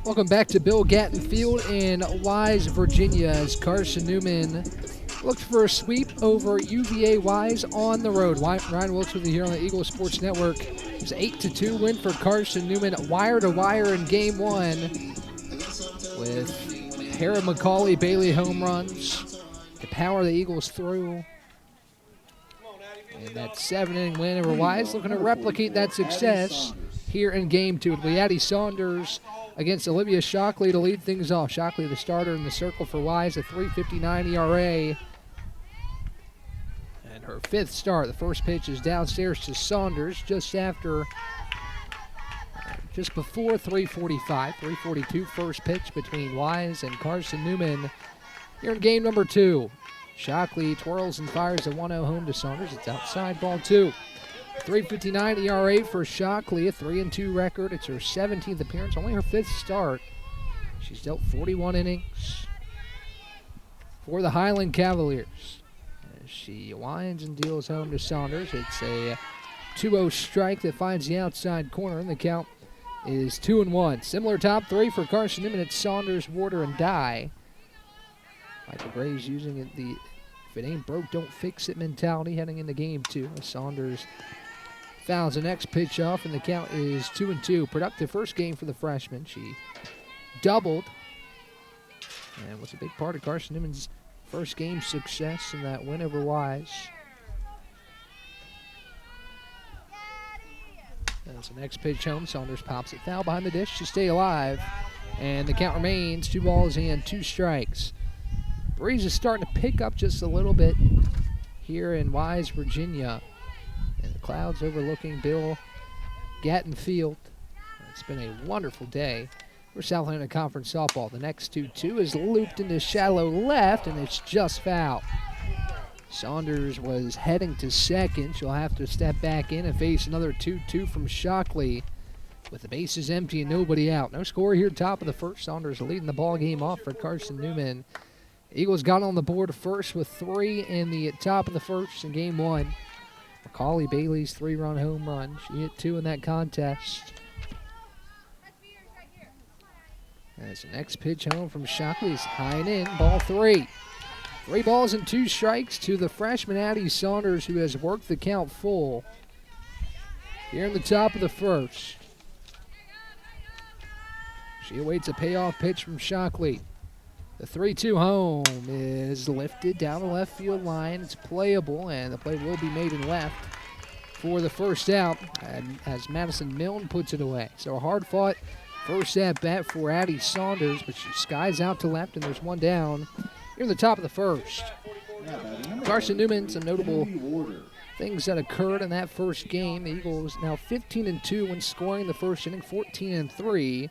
Welcome back to Bill Gatton Field in Wise, Virginia, as Carson-Newman looks for a sweep over UVA Wise on the road. Ryan Wilkes with you here on the Eagle Sports Network. It's an 8-2 win for Carson-Newman, wire to wire in Game 1, with Hara McCauley, Bailey home runs to power the Eagles through. And that 7-inning win over Wise, looking to replicate that success here in Game 2. It'll be Addie Saunders against Olivia Shockley to lead things off. Shockley, the starter in the circle for Wise, a 3.59 ERA. And her 5th start. The first pitch is downstairs to Saunders just before 3:45. 3:42 first pitch between Wise and Carson-Newman here in game number 2. Shockley twirls and fires a 1-0 home to Saunders. It's outside, ball 2. 3.59 ERA for Shockley, a 3-2 record. It's her 17th appearance, only her 5th start. She's dealt 41 innings for the Highland Cavaliers. As she winds and deals home to Saunders. It's a 2-0 strike that finds the outside corner, and the count is 2-1. Similar top 3 for Carson-Newman. It's Saunders, Warder, and Dye. Michael Graves using it if it ain't broke, don't fix it mentality heading into game 2. As Saunders fouls the next pitch off, and the count is 2-2. Productive first game for the freshman. She doubled and was a big part of Carson-Newman's first game success in that win over Wise. As the next pitch home, Saunders pops it foul behind the dish to stay alive, and the count remains 2 balls and 2 strikes. Breeze is starting to pick up just a little bit here in Wise, Virginia. And the clouds overlooking Bill Gatton Field. It's been a wonderful day for South Atlantic Conference softball. The next 2-2 is looped into shallow left, and it's just foul. Saunders was heading to second. She'll have to step back in and face another 2-2 from Shockley with the bases empty and nobody out. No score here top of the first. Saunders leading the ball game off for Carson-Newman. Eagles got on the board first with 3 in the top of the first in game 1. McCauley Bailey's 3-run home run. She hit 2 in that contest. As the next pitch home from Shockley is high and in, ball 3. 3 balls and 2 strikes to the freshman Addie Saunders, who has worked the count full here in the top of the first. She awaits a payoff pitch from Shockley. The 3-2 home is lifted down the left field line. It's playable, and the play will be made in left for the first out as Madison Milne puts it away. So a hard-fought first at-bat for Addie Saunders, but she skies out to left, and there's one down here in the top of the first. Carson-Newman, some notable things that occurred in that first game. The Eagles now 15-2 when scoring the first inning, 14-3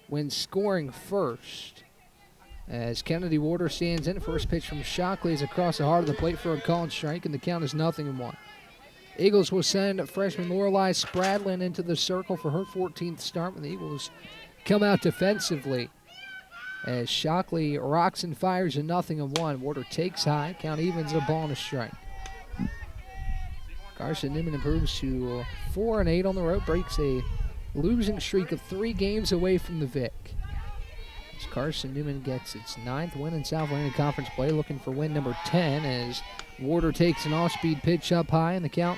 when scoring first. As Kennedy Warder stands in, first pitch from Shockley is across the heart of the plate for a called strike, and the count is 0-1. Eagles will send freshman Lorelei Spradlin into the circle for her 14th start when the Eagles come out defensively. As Shockley rocks and fires a 0-1. Warder takes high, count evens, a ball and a strike. Carson-Newman improves to 4-8 on the road, breaks a losing streak of 3 games away from the Vic. As Carson-Newman gets its 9th win in South Atlantic Conference play, looking for win number 10 as Warder takes an off-speed pitch up high, and the count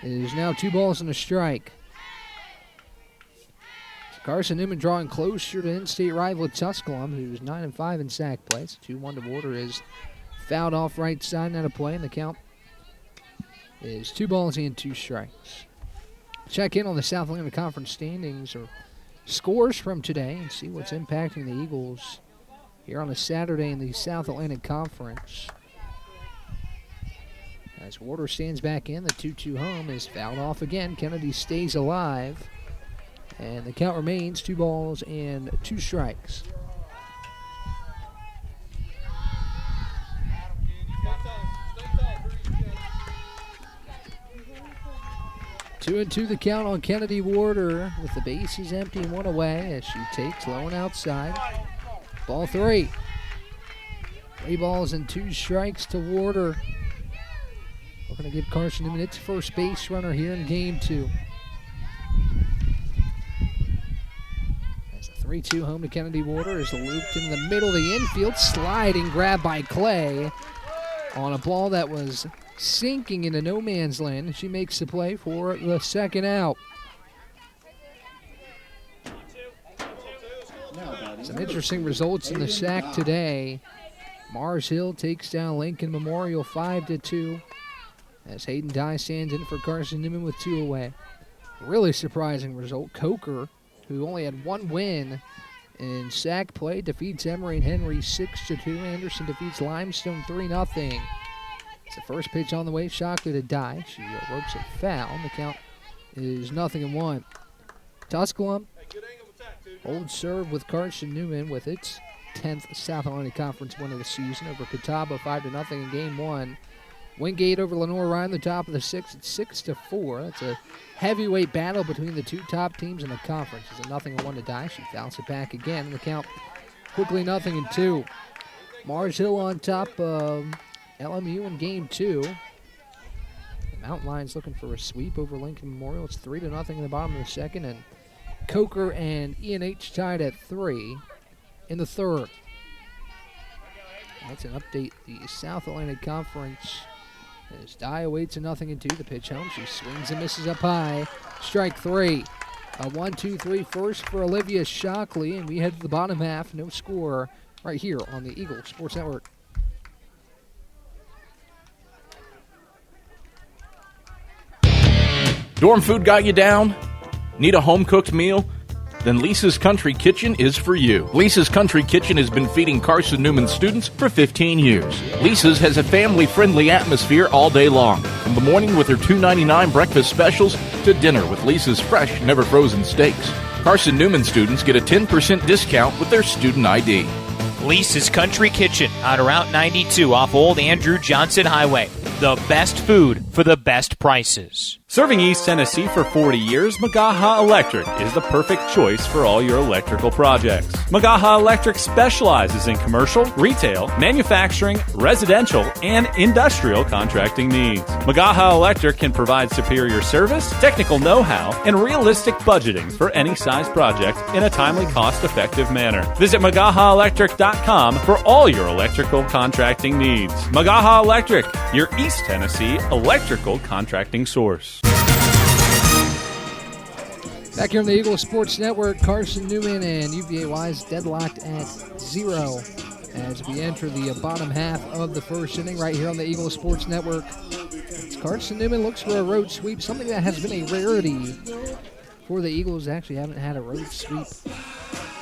is now 2 balls and a strike. Carson-Newman drawing closer to in-state rival Tusculum, who's 9-5 in sack plays. 2-1 to Warder is fouled off right side, out of play, and the count is 2 balls and 2 strikes. Check in on the South Atlantic Conference standings or scores from today and see what's impacting the Eagles here on a Saturday in the South Atlantic Conference. As Warder stands back in, the 2-2 home is fouled off again. Kennedy stays alive, and the count remains 2 balls and 2 strikes. Two and 2 the count on Kennedy Warder with the bases empty and 1 away as she takes low and outside. Ball 3. 3 balls and 2 strikes to Warder. We're going to give Carson-Newman its first base runner here in game 2. As a 3-2 home to Kennedy Water is looped in the middle of the infield. Sliding grab by Clay on a ball that was sinking into no man's land. And she makes the play for the second out. Some interesting results in the SAC today. Mars Hill takes down Lincoln Memorial 5-2 as Hayden Dye stands in for Carson-Newman with 2 away. Really surprising result. Coker, who only had 1 win in SAC play, defeats Emory and Henry 6-2. Anderson defeats Limestone 3-0. It's the first pitch on the way. Shockley to Dye. She ropes a foul. The count is 0-1. Tusculum holds serve with Carson-Newman with its 10th South Atlantic Conference win of the season over Catawba 5-0 in Game 1. Wingate over Lenore Ryan, the top of the 6th at 6-4. That's a heavyweight battle between the 2 top teams in the conference. It's a 0-1 to Dye. She fouls it back again. And the count quickly 0-2. Mars Hill on top of LMU in Game 2. The Mountain Lions looking for a sweep over Lincoln Memorial. It's 3-0 in the bottom of the second. And Coker and E&H tied at 3 in the third. That's an update. The South Atlantic Conference as Dye awaits a 0-2. The pitch home. She swings and misses up high. Strike 3. A 1-2-3 first for Olivia Shockley. And we head to the bottom half. No score right here on the Eagle Sports Network. Dorm food got you down? Need a home-cooked meal? Then Lisa's Country Kitchen is for you. Lisa's Country Kitchen has been feeding Carson-Newman students for 15 years. Lisa's has a family-friendly atmosphere all day long. From the morning with her $2.99 breakfast specials to dinner with Lisa's fresh, never-frozen steaks. Carson-Newman students get a 10% discount with their student ID. Lisa's Country Kitchen on Route 92 off Old Andrew Johnson Highway. The best food for the best prices. Serving East Tennessee for 40 years, Magaha Electric is the perfect choice for all your electrical projects. Magaha Electric specializes in commercial, retail, manufacturing, residential, and industrial contracting needs. Magaha Electric can provide superior service, technical know-how, and realistic budgeting for any size project in a timely, cost-effective manner. Visit MagahaElectric.com for all your electrical contracting needs. Magaha Electric, your East Tennessee electrical contracting source. Back here on the Eagle Sports Network, Carson-Newman and UVA Wise deadlocked at 0 as we enter the bottom half of the first inning right here on the Eagle Sports Network. Carson-Newman looks for a road sweep, something that has been a rarity for the Eagles. Actually haven't had a road sweep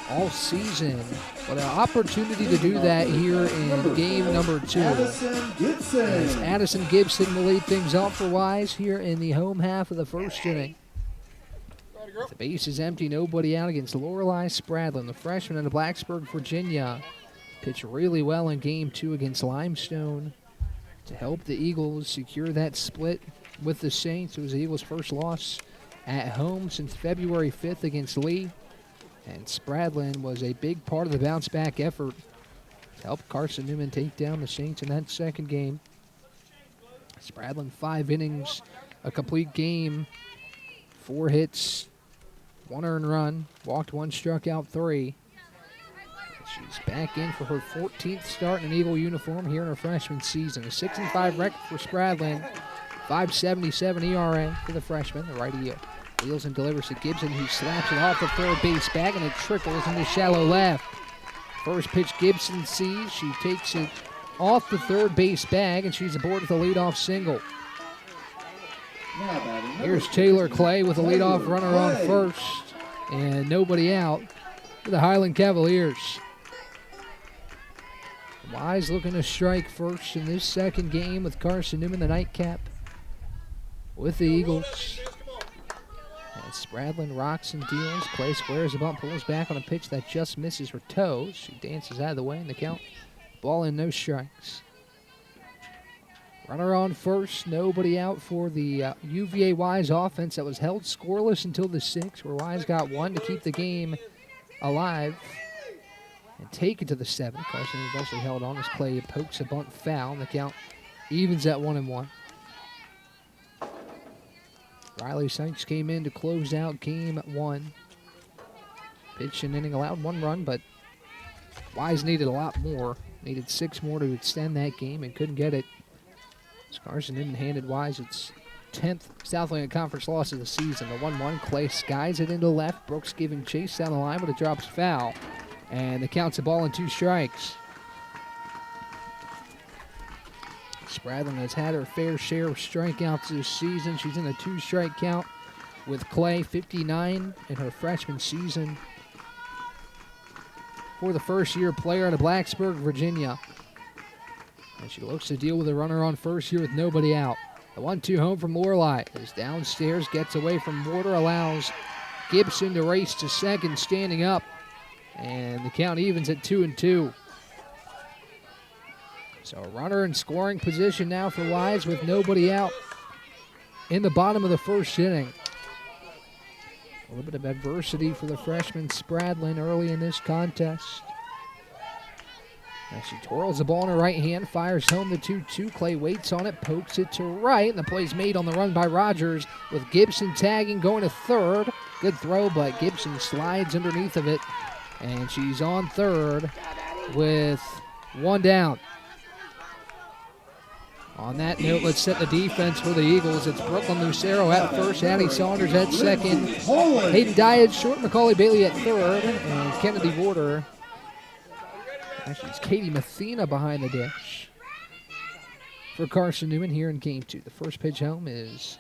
all season, but an opportunity to do that here in game number 2. As Addison Gibson will lead things off for Wise here in the home half of the first inning. The base is empty, nobody out against Lorelei Spradlin, the freshman out of Blacksburg, Virginia. Pitched really well in game 2 against Limestone to help the Eagles secure that split with the Saints. It was the Eagles' first loss at home since February 5th against Lee. And Spradlin was a big part of the bounce-back effort to help Carson-Newman take down the Saints in that second game. Spradlin, 5 innings, a complete game, 4 hits, 1 earned run, walked 1, struck out 3. She's back in for her 14th start in an Eagle uniform here in her freshman season. A 6-5 record for Spradlin, 5.77 ERA for the freshman, the righty wheels and delivers to Gibson, who slaps it off the third base bag, and it trickles into shallow left. First pitch Gibson sees. She takes it off the third base bag, and she's aboard with a leadoff single. Here's Taylor Clay with a leadoff runner on first, and nobody out for the Highland Cavaliers. Wise looking to strike first in this second game with Carson-Newman, the nightcap, with the Eagles. And Spradlin rocks and deals. Clay squares the bump, pulls back on a pitch that just misses her toes. She dances out of the way in the count. Ball in, no strikes. Runner on first, nobody out for the UVA Wise offense that was held scoreless until the 6th, where Wise got 1 to keep the game alive and take it to the 7th. Carson eventually held on as Clay pokes a bunt foul, and the count evens at 1-1. Riley Sykes came in to close out game 1. Pitch and inning, allowed 1 run, but Wise needed a lot more. Needed 6 more to extend that game and couldn't get it. Carson-Newman handed Wise its 10th Southland Conference loss of the season. The 1-1, Clay skies it into left. Brooks giving chase down the line, but it drops foul. And the count's a ball and 2 strikes. Spradlin has had her fair share of strikeouts this season. She's in a 2-strike count with Clay, 59 in her freshman season. For the first-year player out of Blacksburg, Virginia. And she looks to deal with a runner on first here with nobody out. The 1-2 home from Lorelei is downstairs, gets away from Warder, allows Gibson to race to second, standing up. And the count evens at 2-2. So a runner in scoring position now for Wise with nobody out in the bottom of the first inning. A little bit of adversity for the freshman Spradlin early in this contest. As she twirls the ball in her right hand, fires home the 2-2. Clay waits on it, pokes it to right, and the play's made on the run by Rogers with Gibson tagging, going to third. Good throw, but Gibson slides underneath of it, and she's on third with 1 down. On that note, let's set the defense for the Eagles. It's Brooklyn Lucero at first, Addie Saunders at second, Hayden Diaz short, Macaulay Bailey at third, and Kennedy Warder. Actually, it's Katie Mathena behind the dish for Carson-Newman here in Game 2. The first pitch home is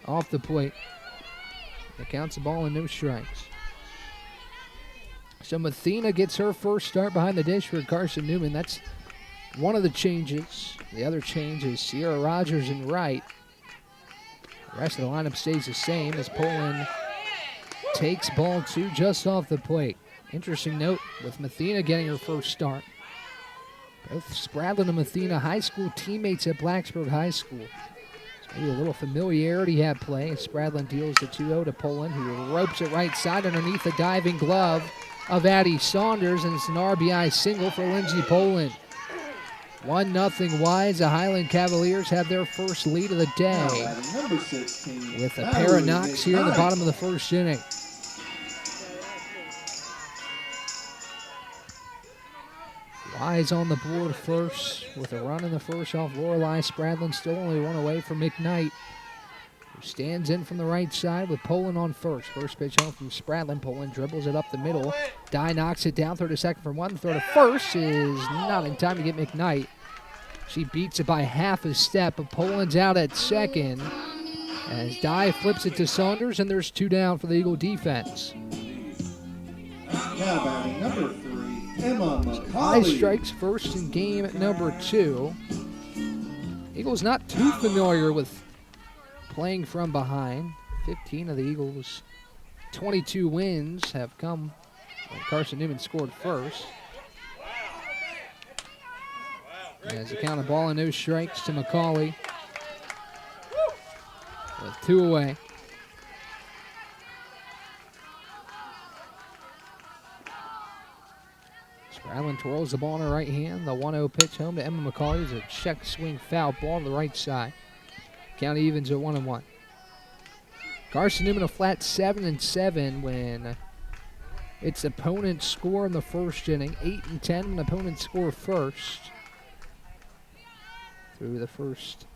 off the plate. The count's a ball and no strikes. So Mathena gets her first start behind the dish for Carson-Newman. That's one of the changes. The other change is Sierra Rogers in right. The rest of the lineup stays the same as Poland takes ball 2 just off the plate. Interesting note with Mathena getting her first start. Both Spradlin and Mathena, high school teammates at Blacksburg High School. So maybe a little familiarity at play as Spradlin deals the 2-0 to Poland, who ropes it right side underneath the diving glove of Addie Saunders, and it's an RBI single for Lindsey Poland. 1-0 Wise. The Highland Cavaliers have their first lead of the day with a pair of knocks here in the bottom of the first inning. Wise on the board first with a run in the first off Lorelei. Spradlin still only 1 away from McKnight, who stands in from the right side with Poland on first. First pitch home from Spradlin. Poland dribbles it up the middle. Dye knocks it down, throw to second for 1. Throw to first is not in time to get McKnight. She beats it by half a step, but Poland's out at second as Dye flips it to Saunders, and there's 2 down for the Eagle defense. Now batting number 3, Emma McCauley. High strikes first in game number 2. Eagles not too familiar with playing from behind. 15 of the Eagles' 22 wins have come when Carson-Newman scored first. As a count of ball and no strikes to McCauley with 2 away. Spradlin twirls the ball in her right hand. The 1-0 pitch home to Emma McCauley is a check swing foul ball to the right side. Count evens at 1-1. Carson-Newman a flat 7-7 when its opponents score in the first inning. 8-10 when opponents score first. Through the first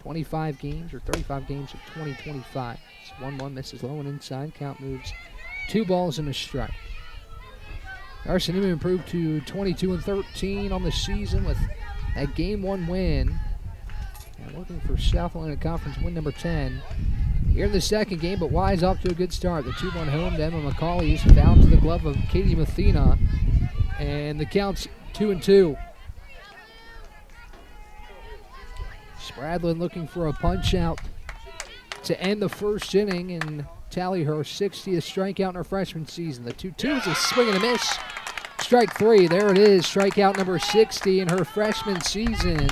25 games or 35 games of 2025. It's 1-1, misses low and inside. Count moves 2 balls and a strike. Carson-Newman improved to 22-13 on the season with that Game 1 win. And looking for Southland Conference win number 10 here in the second game, but Wise off to a good start. The 2-1 home to Emma McCauley is fouled to the glove of Katie Mathena, and the count's 2-2. Spradlin looking for a punch out to end the first inning and tally her 60th strikeout in her freshman season. The 2-2 is a swing and a miss. Strike 3, there it is, strikeout number 60 in her freshman season.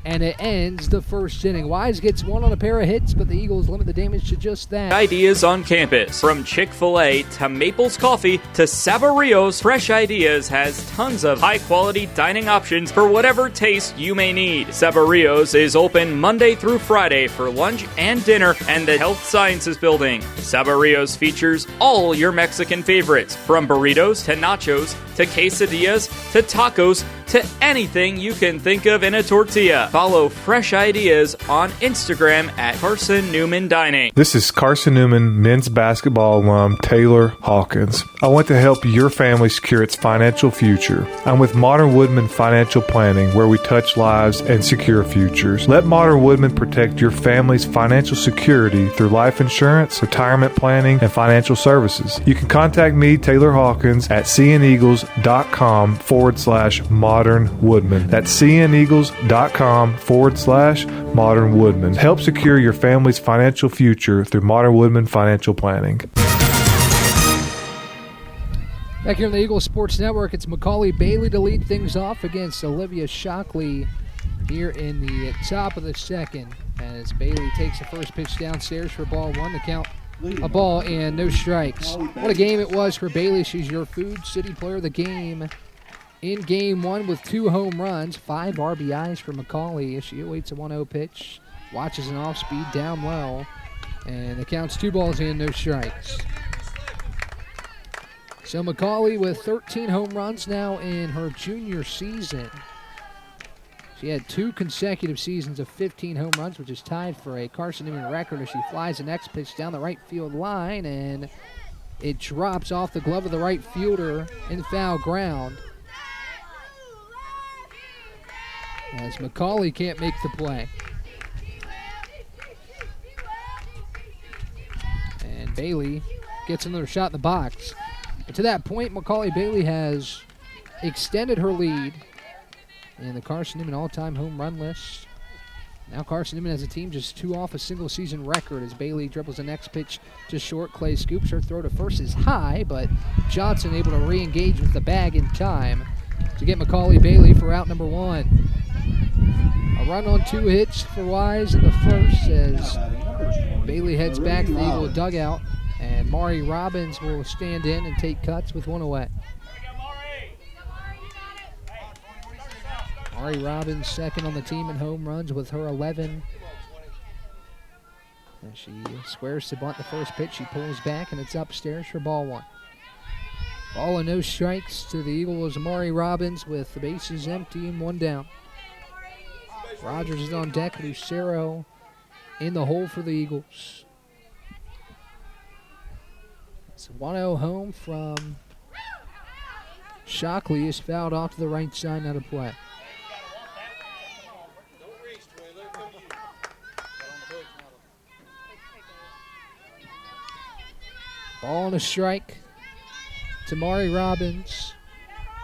and it ends the first inning. Wise gets one on a pair of hits, but the Eagles limit the damage to just that. Ideas on campus. From Chick-fil-A to Maples Coffee to Sabario's, Fresh Ideas has tons of high-quality dining options for whatever taste you may need. Sabario's is open Monday through Friday for lunch and dinner and the Health Sciences Building. Sabario's features all your Mexican favorites, from burritos to nachos to quesadillas to tacos to anything you can think of in a tortilla. Follow Fresh Ideas on Instagram at Carson-Newman Dining. This is Carson-Newman men's basketball alum Taylor Hawkins. I want to help your family secure its financial future. I'm with Modern Woodman Financial Planning, where we touch lives and secure futures. Let Modern Woodman protect your family's financial security through life insurance, retirement planning, and financial services. You can contact me, Taylor Hawkins, at cneagles.com/Modern Woodman. That's cneagles.com/Modern Woodman. Help secure your family's financial future through Modern Woodman Financial Planning. Back here on the Eagles Sports Network, it's Macaulay Bailey to lead things off against Olivia Shockley here in the top of the second, as Bailey takes the first pitch downstairs for ball one. The count, a ball and no strikes. What a game it was for Bailey. She's your Food City Player of the Game in game one with 2 home runs, 5 RBIs for Macaulay as she awaits a 1-0 pitch, watches an off-speed down low, and the count's 2 balls and no strikes. So Macaulay with 13 home runs now in her junior season. She had 2 consecutive seasons of 15 home runs, which is tied for a Carson-Newman record as she flies the next pitch down the right field line, and it drops off the glove of the right fielder in foul ground, as Macaulay can't make the play. And Bailey gets another shot in the box. But to that point, Macaulay Bailey has extended her lead in the Carson-Newman all-time home run list. Now Carson-Newman as a team just 2 off a single-season record as Bailey dribbles the next pitch to short. Clay scoops her throw to first is high, but Johnson able to re-engage with the bag in time to get Macaulay Bailey for out number 1. A run on 2 hits for Wise in the first as Bailey heads back to the Eagle dugout, and Mari Robbins will stand in and take cuts with 1 away. Mari Robbins second on the team in home runs with her 11. As she squares to bunt the first pitch, she pulls back and it's upstairs for ball 1. Ball and no strikes to the Eagles. Mari Robbins with the bases empty and 1 down. Rogers is on deck. Lucero in the hole for the Eagles. It's a 1-0 home from Shockley is fouled off to the right side, out of play. Ball and a strike to Mari Robbins.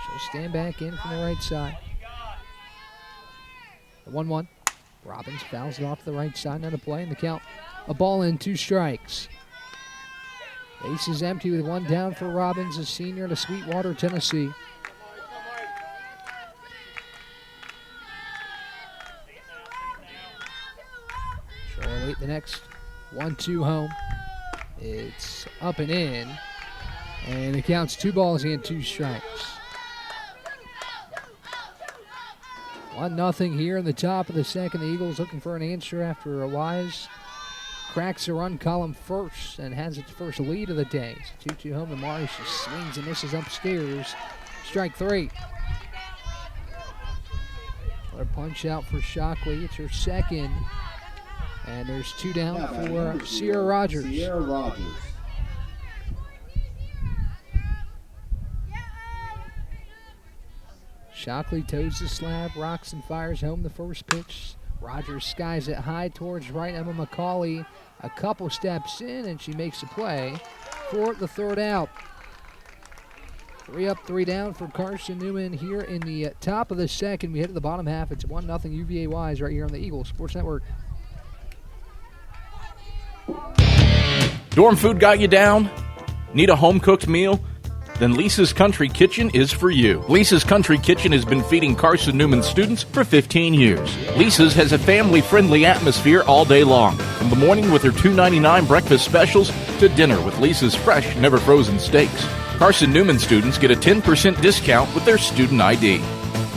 She'll stand back in from the right side. 1-1. Robbins fouls it off to the right side, out of play, and the count, a ball and 2 strikes. Base is empty with 1 down for Robbins, a senior to Sweetwater, Tennessee. She'll await the next 1-2 home. It's up and in, and it counts 2 balls and 2 strikes. 1-0 here in the top of the second. The Eagles looking for an answer after a Wise cracks a run column first and has its first lead of the day. It's 2-2 home to Mari. She swings and misses upstairs. Strike 3. A punch out for Shockley. It's her second. And there's 2 down for Sierra Rogers. Sierra Rogers. Shockley toes the slab, rocks and fires home the first pitch. Rogers skies it high towards right. Emma Macaulay a couple steps in, and she makes a play for the 3rd out. 3 up, 3 down for Carson-Newman here in the top of the second. We hit to the bottom half. It's 1-0 UVA Wise right here on the Eagles Sports Network. Dorm food got you down? Need a home-cooked meal? then Lisa's Country Kitchen is for you. Lisa's Country Kitchen has been feeding Carson-Newman students for 15 years. Lisa's has a family-friendly atmosphere all day long, from the morning with her $2.99 breakfast specials to dinner with Lisa's fresh, never-frozen steaks. Carson-Newman students get a 10% discount with their student ID.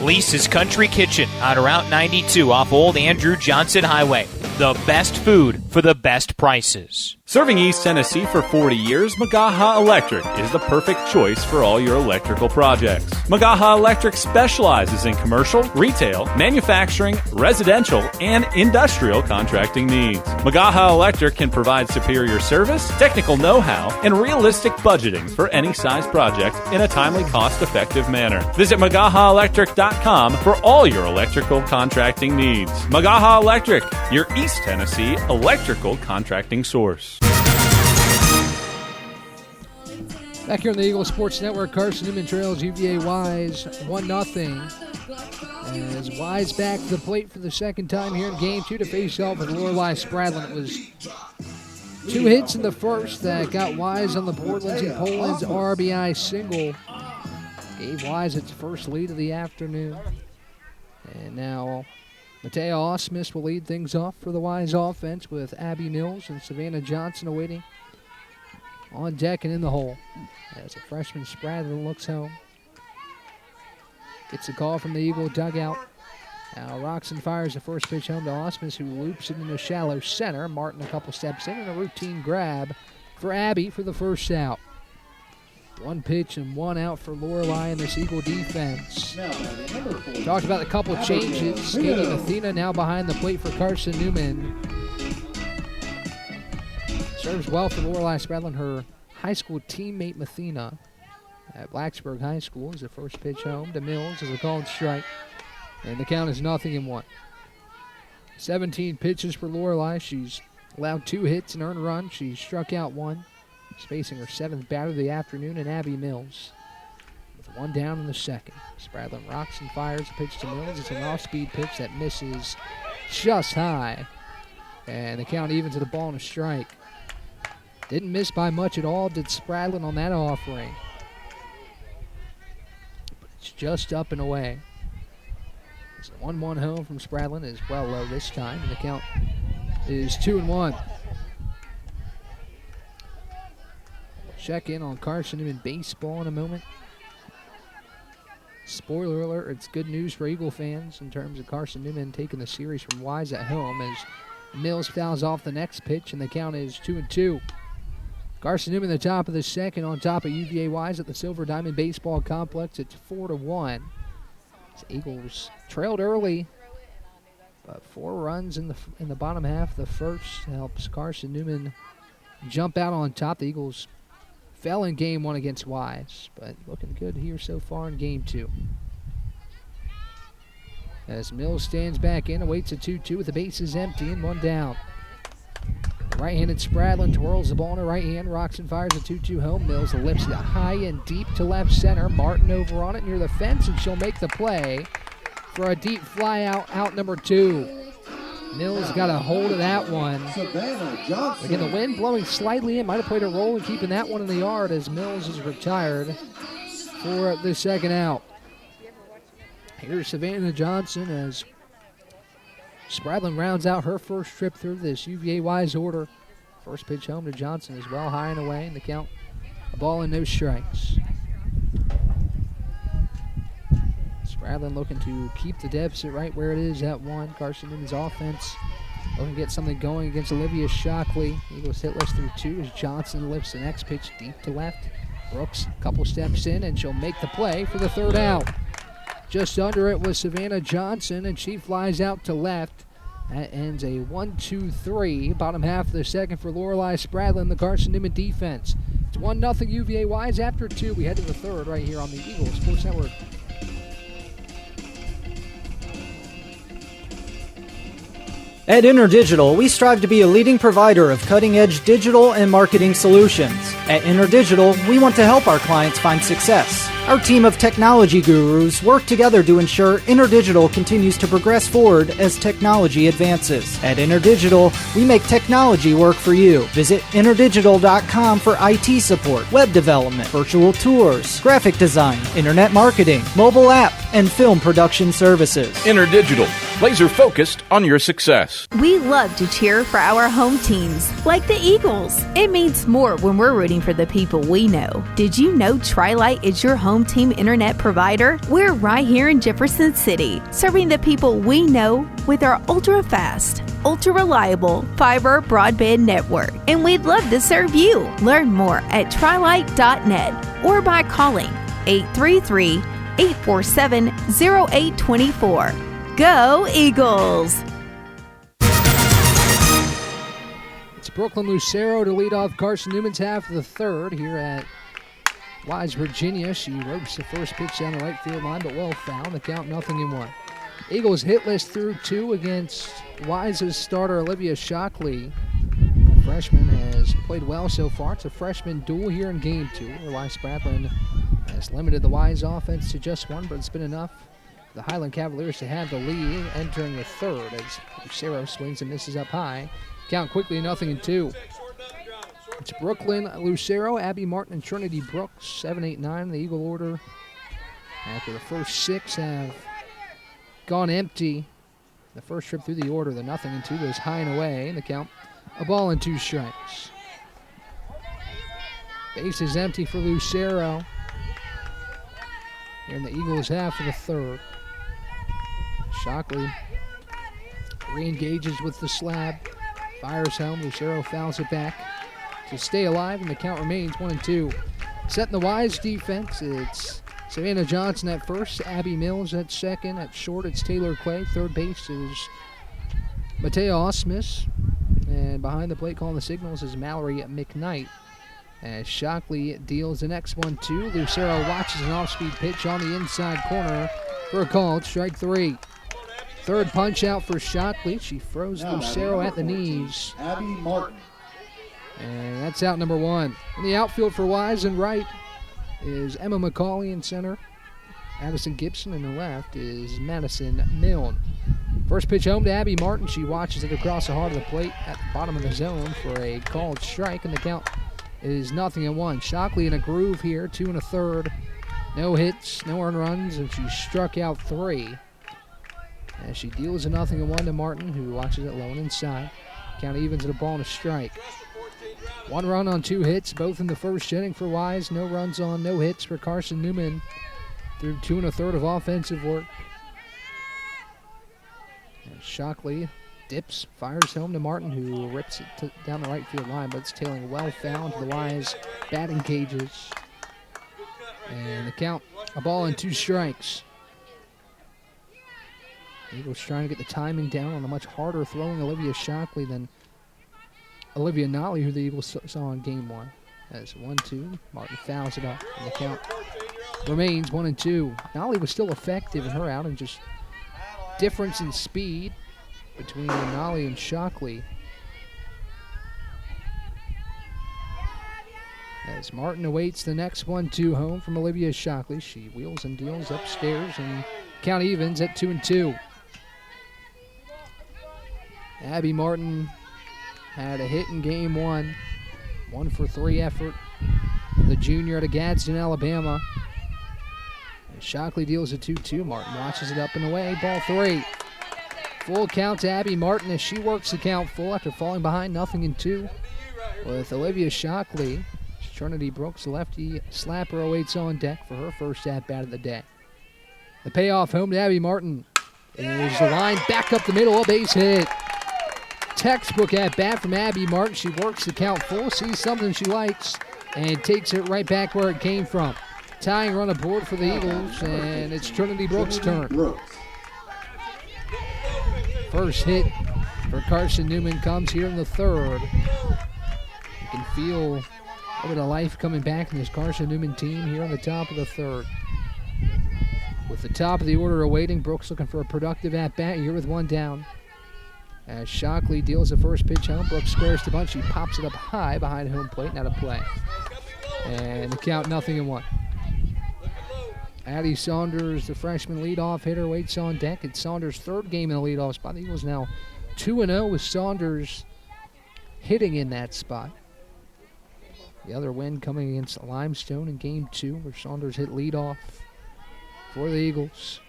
Lisa's Country Kitchen on Route 92 off Old Andrew Johnson Highway. The best food for the best prices. Serving East Tennessee for 40 years, Magaha Electric is the perfect choice for all your electrical projects. Magaha Electric specializes in commercial, retail, manufacturing, residential, and industrial contracting needs. Magaha Electric can provide superior service, technical know-how, and realistic budgeting for any size project in a timely, cost-effective manner. Visit MagahaElectric.com for all your electrical contracting needs. Magaha Electric, your East Tennessee electrical contracting source. Back here on the Eagle Sports Network, Carson-Newman trails UVA Wise 1-0. As Wise back to the plate for the second time here in Game 2 to face off with Lorelei Spradlin. It was 2 hits in the first that got Wise on the board. Lindsey Poland's RBI single gave Wise its first lead of the afternoon. And now Matea Osmus will lead things off for the Wise offense with Abby Mills and Savannah Johnson awaiting on deck and in the hole. As a freshman Spradlin looks home. Gets a call from the Eagle dugout. Now Roxon fires the first pitch home to Osmus, who loops it into shallow center. Martin a couple steps in and a routine grab for Abby for the first out. 1 pitch and 1 out for Lorelei in this Eagle defense. Talked about a couple changes. Skating Athena now behind the plate for Carson-Newman. Serves well for Lorelei Spradlin. Her high school teammate Mathena at Blacksburg High School is the first pitch home to Mills as a called strike. And the count is 0-1. 17 pitches for Lorelei. She's allowed 2 hits and earned a run. She struck out 1. She's facing her 7th batter of the afternoon in Abby Mills. With 1 down in the second. Spradlin rocks and fires a pitch to Mills. It's an off-speed pitch that misses just high. And the count evens to the ball and a strike. Didn't miss by much at all, did Spradlin on that offering. But it's just up and away. It's a 1-1 home from Spradlin is well low this time, and the count is 2-1. Check in on Carson-Newman baseball in a moment. Spoiler alert, it's good news for Eagle fans in terms of Carson-Newman taking the series from Wise at home as Mills fouls off the next pitch, and the count is 2-2. Carson-Newman the top of the second on top of UVA Wise at the Silver Diamond Baseball Complex. It's 4-1. The Eagles trailed early, but 4 runs in the bottom half of the first helps Carson-Newman jump out on top. The Eagles fell in Game 1 against Wise, but looking good here so far in Game 2. As Mills stands back in, awaits a 2-2 with the bases empty and 1 down. Right-handed Spradlin twirls the ball in her right hand. Roxon fires a 2-2 home. Mills lifts it high and deep to left center. Martin over on it near the fence, and she'll make the play for a deep fly out number 2. Mills got a hold of that one. Again, the wind blowing slightly in. Might have played a role in keeping that one in the yard as Mills is retired for the second out. Here's Savannah Johnson as Spradlin rounds out her first trip through this UVA Wise order. First pitch home to Johnson is well high and away, and the count a ball and no strikes. Spradlin looking to keep the deficit right where it is at 1. Carson-Newman's offense looking to get something going against Olivia Shockley. Eagles hitless through 2 as Johnson lifts the next pitch deep to left. Brooks a couple steps in, and she'll make the play for the third out. Just under it was Savannah Johnson, and she flies out to left. That ends a 1-2-3, bottom half of the second for Lorelei Spradlin, the Carson-Newman defense. It's 1-0 UVA Wise after 2. We head to the third right here on the Eagle Sports Network. At InterDigital, we strive to be a leading provider of cutting-edge digital and marketing solutions. At InterDigital, we want to help our clients find success. Our team of technology gurus work together to ensure InterDigital continues to progress forward as technology advances. At InterDigital, we make technology work for you. Visit interdigital.com for IT support, web development, virtual tours, graphic design, internet marketing, mobile app, and film production services. InterDigital, laser focused on your success. We love to cheer for our home teams, like the Eagles. It means more when we're rooting for the people we know. Did you know Tri-Lite is your home team internet provider? We're right here in Jefferson City, serving the people we know with our ultra-fast, ultra-reliable fiber broadband network. And we'd love to serve you. Learn more at trilite.net or by calling 833-847-0824. Go Eagles! It's Brooklyn Lucero to lead off Carson-Newman's half of the third here at Wise, Virginia. She ropes the first pitch down the right field line, but well fouled. The count 0-1. Eagles hitless through 2 against Wise's starter Olivia Shockley. The freshman has played well so far. It's a freshman duel here in Game 2, where Wise Spratland has limited the Wise offense to just 1, but it's been enough for the Highland Cavaliers to have the lead entering the third as Lucero swings and misses up high. Count quickly 0-2. It's Brooklyn, Lucero, Abby Martin, and Trinity Brooks, 7, 8, 9. The Eagle order after the first 6 have gone empty. The first trip through the order, the 0-2 goes high and away. And the count, a ball and 2 strikes. Base is empty for Lucero. Here in the Eagles' half of the third. Shockley re-engages with the slab. Fires home. Lucero fouls it back to stay alive, and the count remains 1-2. Setting the Wise defense, it's Savannah Johnson at first, Abby Mills at second. At short, it's Taylor Clay. Third base is Mateo Osmus. And behind the plate calling the signals is Mallory McKnight. As Shockley deals the next 1-2, Lucero watches an off-speed pitch on the inside corner for a call. It's strike 3. Third punch out for Shockley. She froze Lucero at the knees. Abby Martin. And that's out number 1. In the outfield for Wise and right is Emma McCauley in center. Addison Gibson in the left is Madison Milne. First pitch home to Abby Martin. She watches it across the heart of the plate at the bottom of the zone for a called strike, and the count is 0-1. Shockley in a groove here, 2 1/3. No hits, no earned runs, and she struck out 3. As she deals a 0-1 to Martin, who watches it low and inside. Count evens at a ball and a strike. 1 run on 2 hits, both in the first inning for Wise. No runs on, no hits for Carson-Newman through 2 1/3 of offensive work. And Shockley dips, fires home to Martin, who rips it down the right field line, but it's tailing well foul to the Wise batting cages. And the count, a ball and 2 strikes. Eagles trying to get the timing down on a much harder throwing Olivia Shockley than Olivia Notley, who the Eagles saw in Game 1. As 1-2, Martin fouls it up, and the count remains 1-2. Notley was still effective in her out, and just difference in speed between Notley and Shockley. As Martin awaits the next 1-2 home from Olivia Shockley, she wheels and deals upstairs, and count evens at 2-2. Abby Martin had a hit in Game 1. 1 for 3 effort. The junior out of Gadsden, Alabama. And Shockley deals a 2-2. Martin watches it up and away. Ball 3. Full count to Abby Martin as she works the count full after falling behind 0-2. With Olivia Shockley, Trinity Brooks, lefty slapper, awaits on deck for her first at-bat of the day. The payoff home to Abby Martin. There's the line back up the middle, a base hit. Textbook at bat from Abby Martin. She works the count full, sees something she likes, and takes it right back where it came from. Tying run aboard for the Eagles, and it's Trinity Brooks' turn. First hit for Carson-Newman comes here in the third. You can feel a bit of life coming back in this Carson-Newman team here on the top of the third. With the top of the order awaiting, Brooks looking for a productive at-bat here with 1 down. As Shockley deals the first pitch home, Brooks squares the bunt. She pops it up high behind home plate, now to play. And the count 0-1. Addie Saunders, the freshman leadoff hitter, waits on deck. It's Saunders' third game in the leadoff spot. The Eagles now 2-0 with Saunders hitting in that spot. The other win coming against Limestone in Game 2, where Saunders hit leadoff for the Eagles.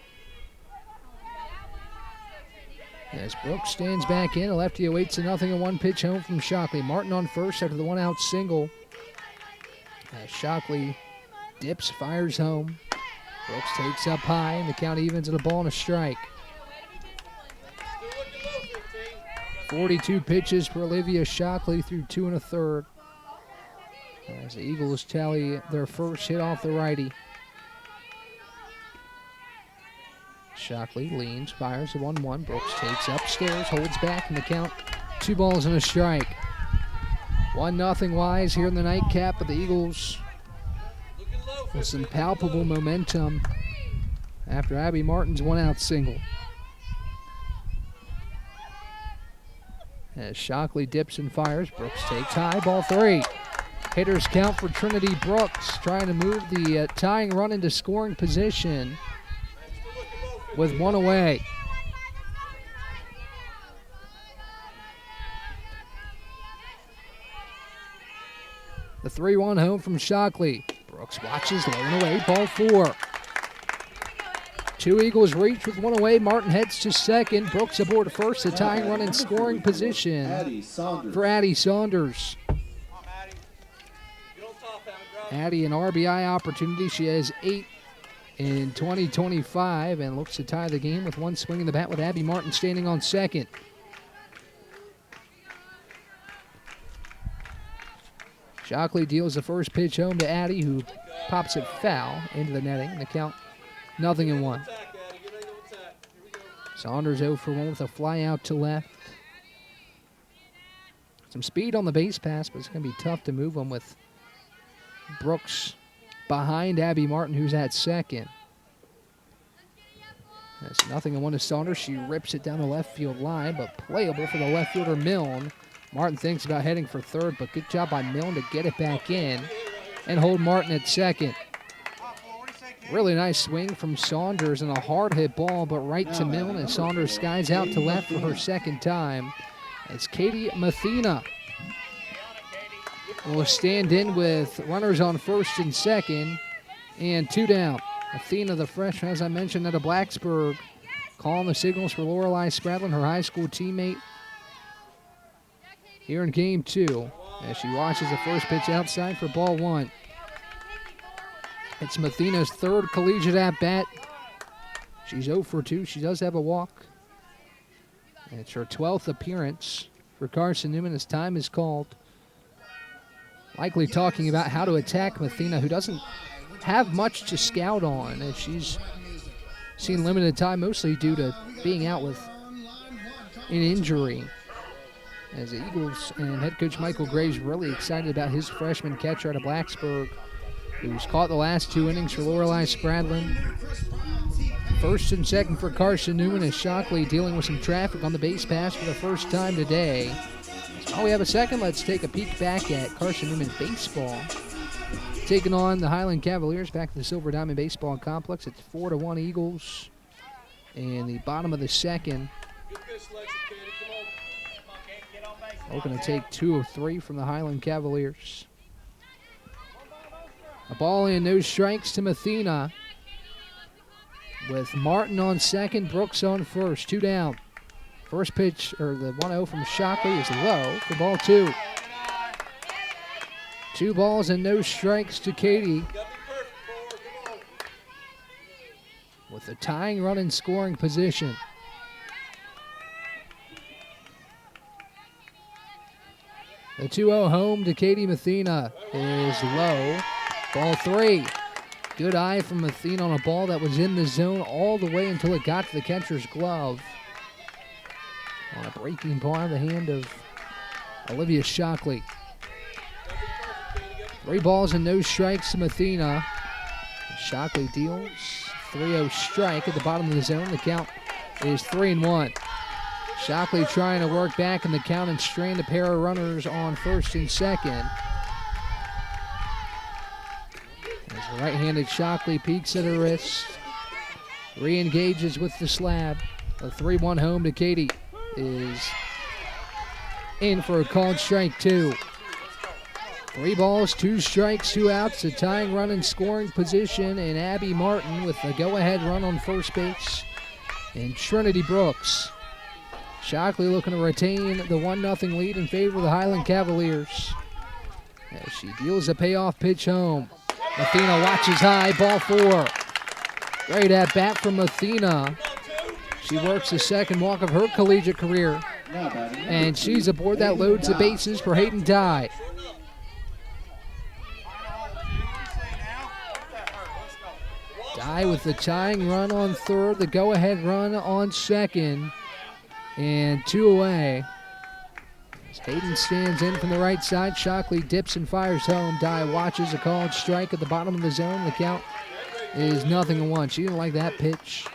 As Brooks stands back in, a lefty awaits a 0-1 pitch home from Shockley. Martin on first after the one-out single. As Shockley dips, fires home. Brooks takes up high, and the count evens at a ball and a strike. 42 pitches for Olivia Shockley through 2 1/3. As the Eagles tally their first hit off the righty. Shockley leans, fires a 1-1. Brooks takes upstairs, holds back in the count. 2 balls and a strike. 1-0 Wise here in the nightcap, but the Eagles with some palpable momentum after Abby Martin's one-out single. As Shockley dips and fires, Brooks takes high, ball 3. Hitters count for Trinity Brooks, trying to move the tying run into scoring position with 1 away. The 3-1 home from Shockley. Brooks watches, low and away, ball 4. 2 Eagles reach with 1 away. Martin heads to second. Brooks aboard first, the tying run in scoring position for Addie Saunders. Addie an RBI opportunity. She has 8 in 2025 and looks to tie the game with 1 swing in the bat with Abby Martin standing on second. Shockley deals the first pitch home to Addie, who pops it foul into the netting. The count 0-1. Saunders 0 for 1 with a fly out to left. Some speed on the base pass, but it's going to be tough to move them with Brooks behind Abby Martin, who's at second. That's 0-1 to Saunders. She rips it down the left field line, but playable for the left fielder Milne. Martin thinks about heading for third, but good job by Milne to get it back in and hold Martin at second. Really nice swing from Saunders and a hard hit ball, but right to Milne, and Saunders skies out to left for her second time. It's Katie Mathena will stand in with runners on first and second and 2 down. Athena, the freshman, as I mentioned, out of Blacksburg, calling the signals for Lorelei Spradlin, her high school teammate, here in Game 2 as she watches the first pitch outside for ball 1. It's Mathena's third collegiate at-bat. She's 0 for 2. She does have a walk. And it's her 12th appearance for Carson-Newman as time is called. Likely talking about how to attack Mathena, who doesn't have much to scout on, as she's seen limited time, mostly due to being out with an injury. As the Eagles and head coach Michael Graves really excited about his freshman catcher out of Blacksburg, who's caught the last 2 innings for Lorelei Spradlin. First and second for Carson-Newman as Shockley dealing with some traffic on the base pass for the first time today. While we have a second, let's take a peek back at Carson-Newman baseball. Taking on the Highland Cavaliers back at the Silver Diamond Baseball Complex. It's 4-1 Eagles in the bottom of the second. We're going to take 2 of 3 from the Highland Cavaliers. A ball and no strikes to Mathena. With Martin on second, Brooks on first. 2 down. First pitch, or the 1-0 from Shockley, is low for ball 2. 2 balls and no strikes to Katie. With a tying run in scoring position. The 2-0 home to Katie Mathena is low. Ball 3. Good eye from Mathena on a ball that was in the zone all the way until it got to the catcher's glove. On a breaking ball in the hand of Olivia Shockley. 3 balls and no strikes to Mathena. Shockley deals 3-0 strike at the bottom of the zone. The count is 3-1. Shockley trying to work back in the count and strand a pair of runners on first and second. As the right-handed Shockley peeks at her wrist. Re-engages with the slab. A 3-1 home to Katie is in for a called strike 2. 3 balls, 2 strikes, 2 outs. A tying run in scoring position, and Abby Martin with a go-ahead run on first base. And Trinity Brooks. Shockley looking to retain the 1-0 lead in favor of the Highland Cavaliers. As she deals a payoff pitch home. Mathena watches high, ball 4. Great at bat from Mathena. She works the second walk of her collegiate career. And she's aboard that loads the bases for Hayden Dye. Dye with the tying run on third, the go-ahead run on second, and 2 away. As Hayden stands in from the right side, Shockley dips and fires home. Dye watches a called strike at the bottom of the zone. The count is 0-1. She didn't like that pitch,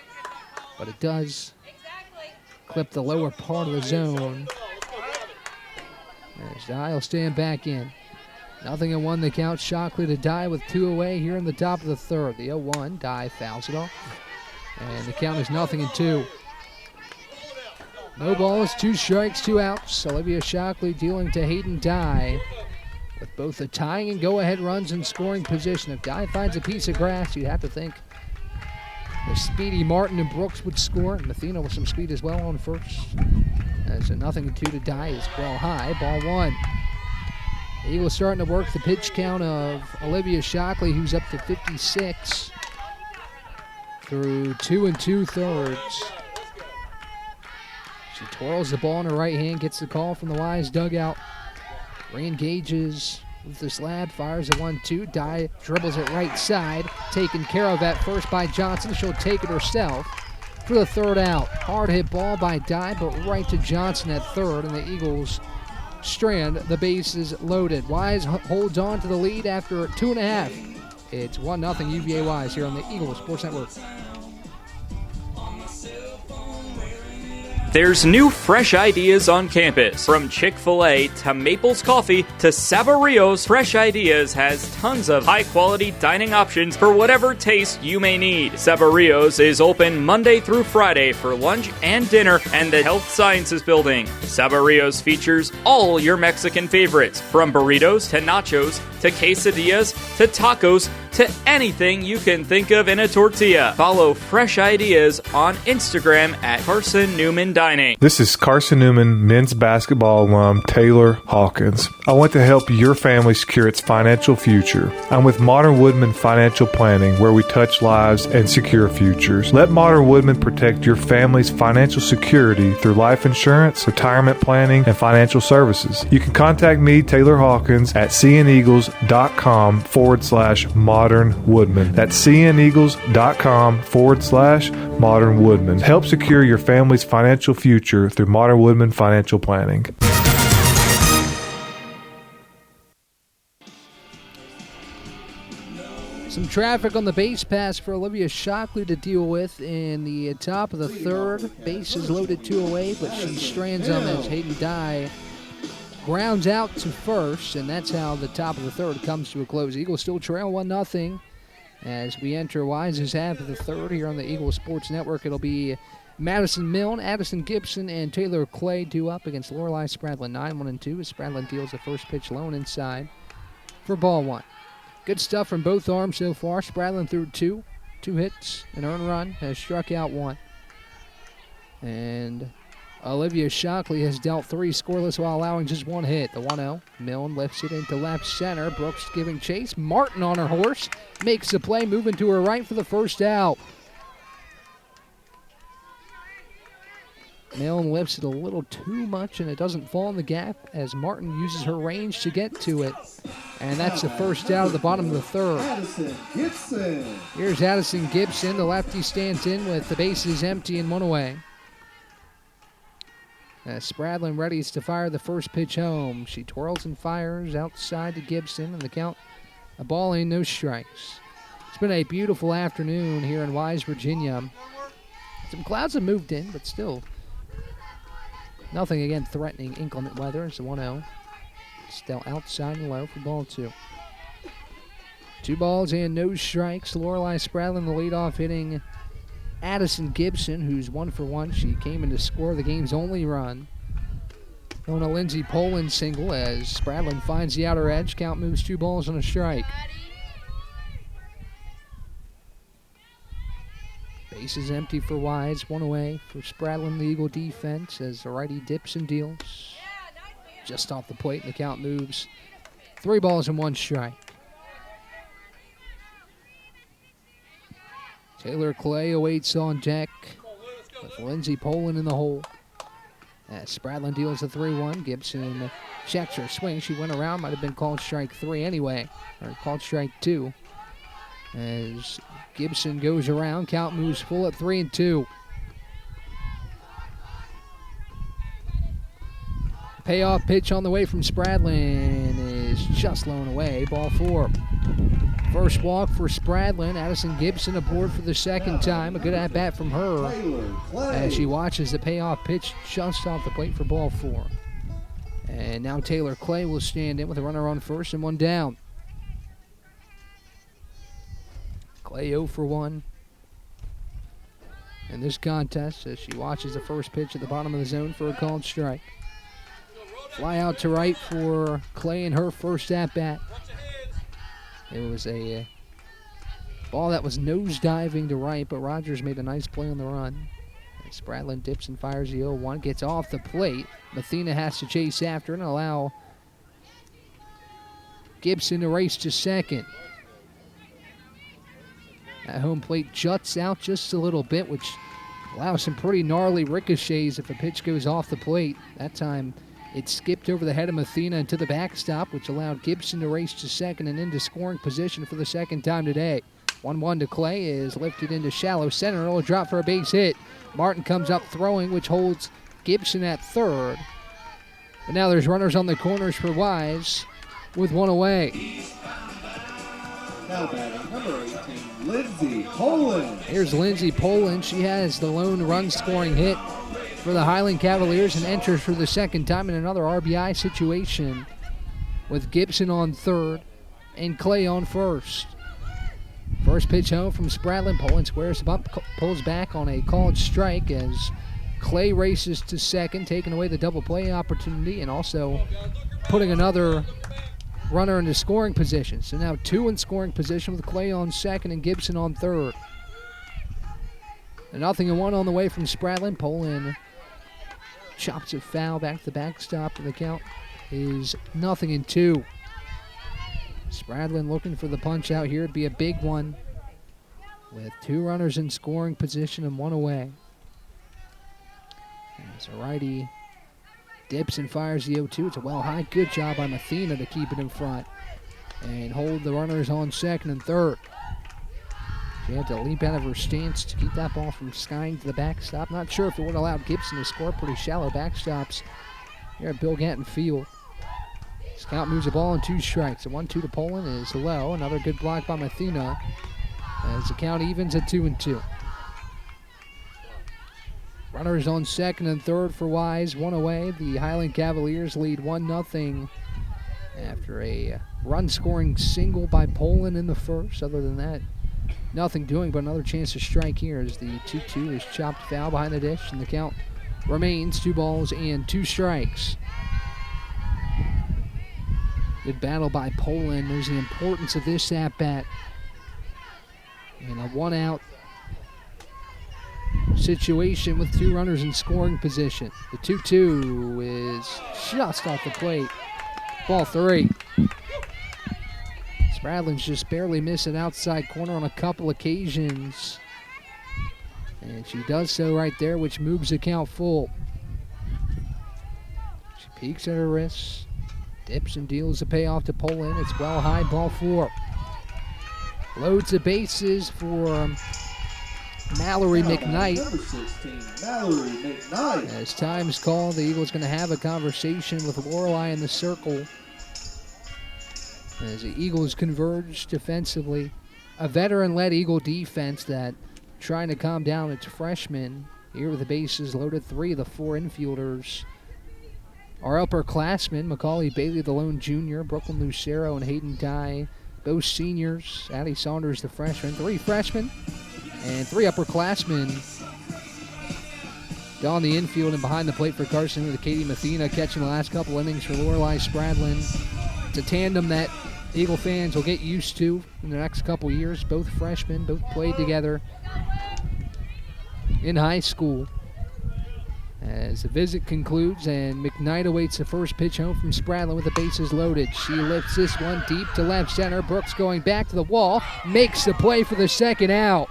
but it does clip the lower part of the zone. As Dye will stand back in. 0-1 the count. Shockley to Dye with 2 away here in the top of the third. The 0-1, Dye fouls it off. And the count is 0-2. No balls, 2 strikes, 2 outs. Olivia Shockley dealing to Hayden Dye with both the tying and go-ahead runs in scoring position. If Dye finds a piece of grass, you'd have to think the speedy Martin and Brooks would score. And Mathena with some speed as well on first. As a 0-2 to Dye is well high. Ball 1. Eagles starting to work the pitch count of Olivia Shockley, who's up to 56 through 2 2/3. She twirls the ball in her right hand, gets the call from the Wise dugout. Re-engages with the slab, fires a 1-2. Dye dribbles it right side, taken care of at first by Johnson. She'll take it herself for the third out. Hard hit ball by Dye, but right to Johnson at third, and the Eagles strand the bases loaded. Wise holds on to the lead after 2.5. It's 1-0 UVA Wise here on the Eagles Sports Network. There's new fresh ideas on campus. From Chick-fil-A to Maples Coffee to Sabario's, Fresh Ideas has tons of high-quality dining options for whatever taste you may need. Sabario's is open Monday through Friday for lunch and dinner and the Health Sciences Building. Sabario's features all your Mexican favorites, from burritos to nachos to quesadillas to tacos to anything you can think of in a tortilla. Follow Fresh Ideas on Instagram at Carson-Newman Dining. This is Carson-Newman men's basketball alum Taylor Hawkins. I want to help your family secure its financial future. I'm with Modern Woodman Financial Planning, where we touch lives and secure futures. Let Modern Woodman protect your family's financial security through life insurance, retirement planning, and financial services. You can contact me, Taylor Hawkins, at cneagles.com/Modern Woodman. That's cneagles.com/Modern Woodman. Help secure your family's financial future through Modern Woodman Financial Planning. Some traffic on the base pass for Olivia Shockley to deal with in the top of the third. Bases loaded 2 away, but she strands them as Hayden Dye grounds out to first, and that's how the top of the third comes to a close. Eagles still trail 1-0 as we enter Wise's half of the third here on the Eagles Sports Network. It'll be Madison Milne, Addison Gibson, and Taylor Clay due up against Lorelei Spradlin. 9-1-2 as Spradlin deals the first pitch lone inside for ball 1. Good stuff from both arms so far. Spradlin threw 2 hits, an earned run, has struck out 1. And Olivia Shockley has dealt 3 scoreless while allowing just 1 hit. The 1-0. Milne lifts it into left center. Brooks giving chase. Martin on her horse. Makes the play, moving to her right for the first out. Milne lifts it a little too much, and it doesn't fall in the gap as Martin uses her range to get to it. And that's the first out of the bottom of the third. Here's Addison Gibson. The lefty stands in with the bases empty and 1 away. As Spradlin readies to fire the first pitch home. She twirls and fires outside to Gibson, and the count, a ball in, no strikes. It's been a beautiful afternoon here in Wise, Virginia. Some clouds have moved in, but still Nothing again threatening inclement weather. It's the 1-0. Still outside and low for ball 2. 2 balls and no strikes. Lorelei Spradlin, the leadoff, hitting Addison Gibson, who's 1 for 1. She came in to score the game's only run. On a Lindsey Poland single as Spradlin finds the outer edge. Count moves 2 balls and a strike. Base is empty for Wise. 1 away for Spradlin, the Eagle defense, as the righty dips and deals. Just off the plate, and the count moves 3 balls and 1 strike. Taylor Clay awaits on deck with Lindsey Poland in the hole. As Spradlin deals a 3-1, Gibson checks her swing. She went around, might have been called strike 3 anyway, or called strike 2. As Gibson goes around, count moves full at 3-2. Payoff pitch on the way from Spradlin is just blown away. Ball 4. First walk for Spradlin. Addison Gibson aboard for the second time. A good at-bat from her as she watches the payoff pitch just off the plate for ball 4. And now Taylor Clay will stand in with a runner on first and 1 down. Clay 0 for 1 in this contest as she watches the first pitch at the bottom of the zone for a called strike. Fly out to right for Clay in her first at-bat. It was a ball that was nose-diving to right, but Rogers made a nice play on the run. As Spradlin dips and fires the 0-1, gets off the plate. Mathena has to chase after and allow Gibson to race to second. That home plate juts out just a little bit, which allows some pretty gnarly ricochets if a pitch goes off the plate. That time it skipped over the head of Mathena into the backstop, which allowed Gibson to race to second and into scoring position for the second time today. 1-1 to Clay is lifted into shallow center. It'll drop for a base hit. Martin comes up throwing, which holds Gibson at third. But now there's runners on the corners for Wise with 1 away. Now batting number 18, Lindsey Poland. Here's Lindsey Poland. She has the lone run-scoring hit for the Highland Cavaliers and enters for the second time in another RBI situation with Gibson on third and Clay on first. First pitch home from Spradlin. Poland squares up, pulls back on a called strike as Clay races to second, taking away the double play opportunity and also putting another runner into scoring position. So now 2 in scoring position with Clay on second and Gibson on third. And 0-1 on the way from Spradlin. Poland chops it foul back to the backstop, and the count is 0-2. Spradlin looking for the punch out here. It'd be a big one with 2 runners in scoring position and 1 away. As a righty dips and fires the 0-2. It's a well high. Good job by Mathena to keep it in front and hold the runners on second and third. She had to leap out of her stance to keep that ball from skying to the backstop. Not sure if it would have allowed Gibson to score. Pretty shallow backstops here at Bill Gatton Field. Scout moves the ball in 2 strikes. A 1-2 to Poland is low. Another good block by Mathena as the count evens at 2-2. Runners on second and third for Wise. 1 away. The Highland Cavaliers lead 1-0 after a run-scoring single by Poland in the first. Other than that, nothing doing but another chance to strike here as the 2-2 is chopped foul behind the dish, and the count remains 2 balls and 2 strikes. Good battle by Poland. There's the importance of this at-bat. And a 1-out situation with 2 runners in scoring position. The 2-2 is just off the plate. Ball 3. Spradlin's just barely missed an outside corner on a couple occasions. And she does so right there, which moves the count full. She peeks at her wrists, dips and deals the payoff to Poland. It's well high, ball 4. Loads the bases for Mallory McKnight. Number 16, Mallory McKnight. As time's called, the Eagles going to have a conversation with Lorelei in the circle as the Eagles converge defensively. A veteran-led Eagle defense that trying to calm down its freshmen. Here with the bases loaded, 3 of the 4 infielders Our upperclassmen, Macaulay Bailey, the lone junior, Brooklyn Lucero, and Hayden Dye, both seniors. Addie Saunders, the freshman. 3 freshmen and 3 upperclassmen. On the infield and behind the plate for Carson with Katie Mathena catching the last couple innings for Lorelei Spradlin. It's a tandem that Eagle fans will get used to in the next couple years. Both freshmen, both played together in high school. As the visit concludes and McKnight awaits the first pitch home from Spradlin with the bases loaded. She lifts this one deep to left center. Brooks going back to the wall, makes the play for the second out.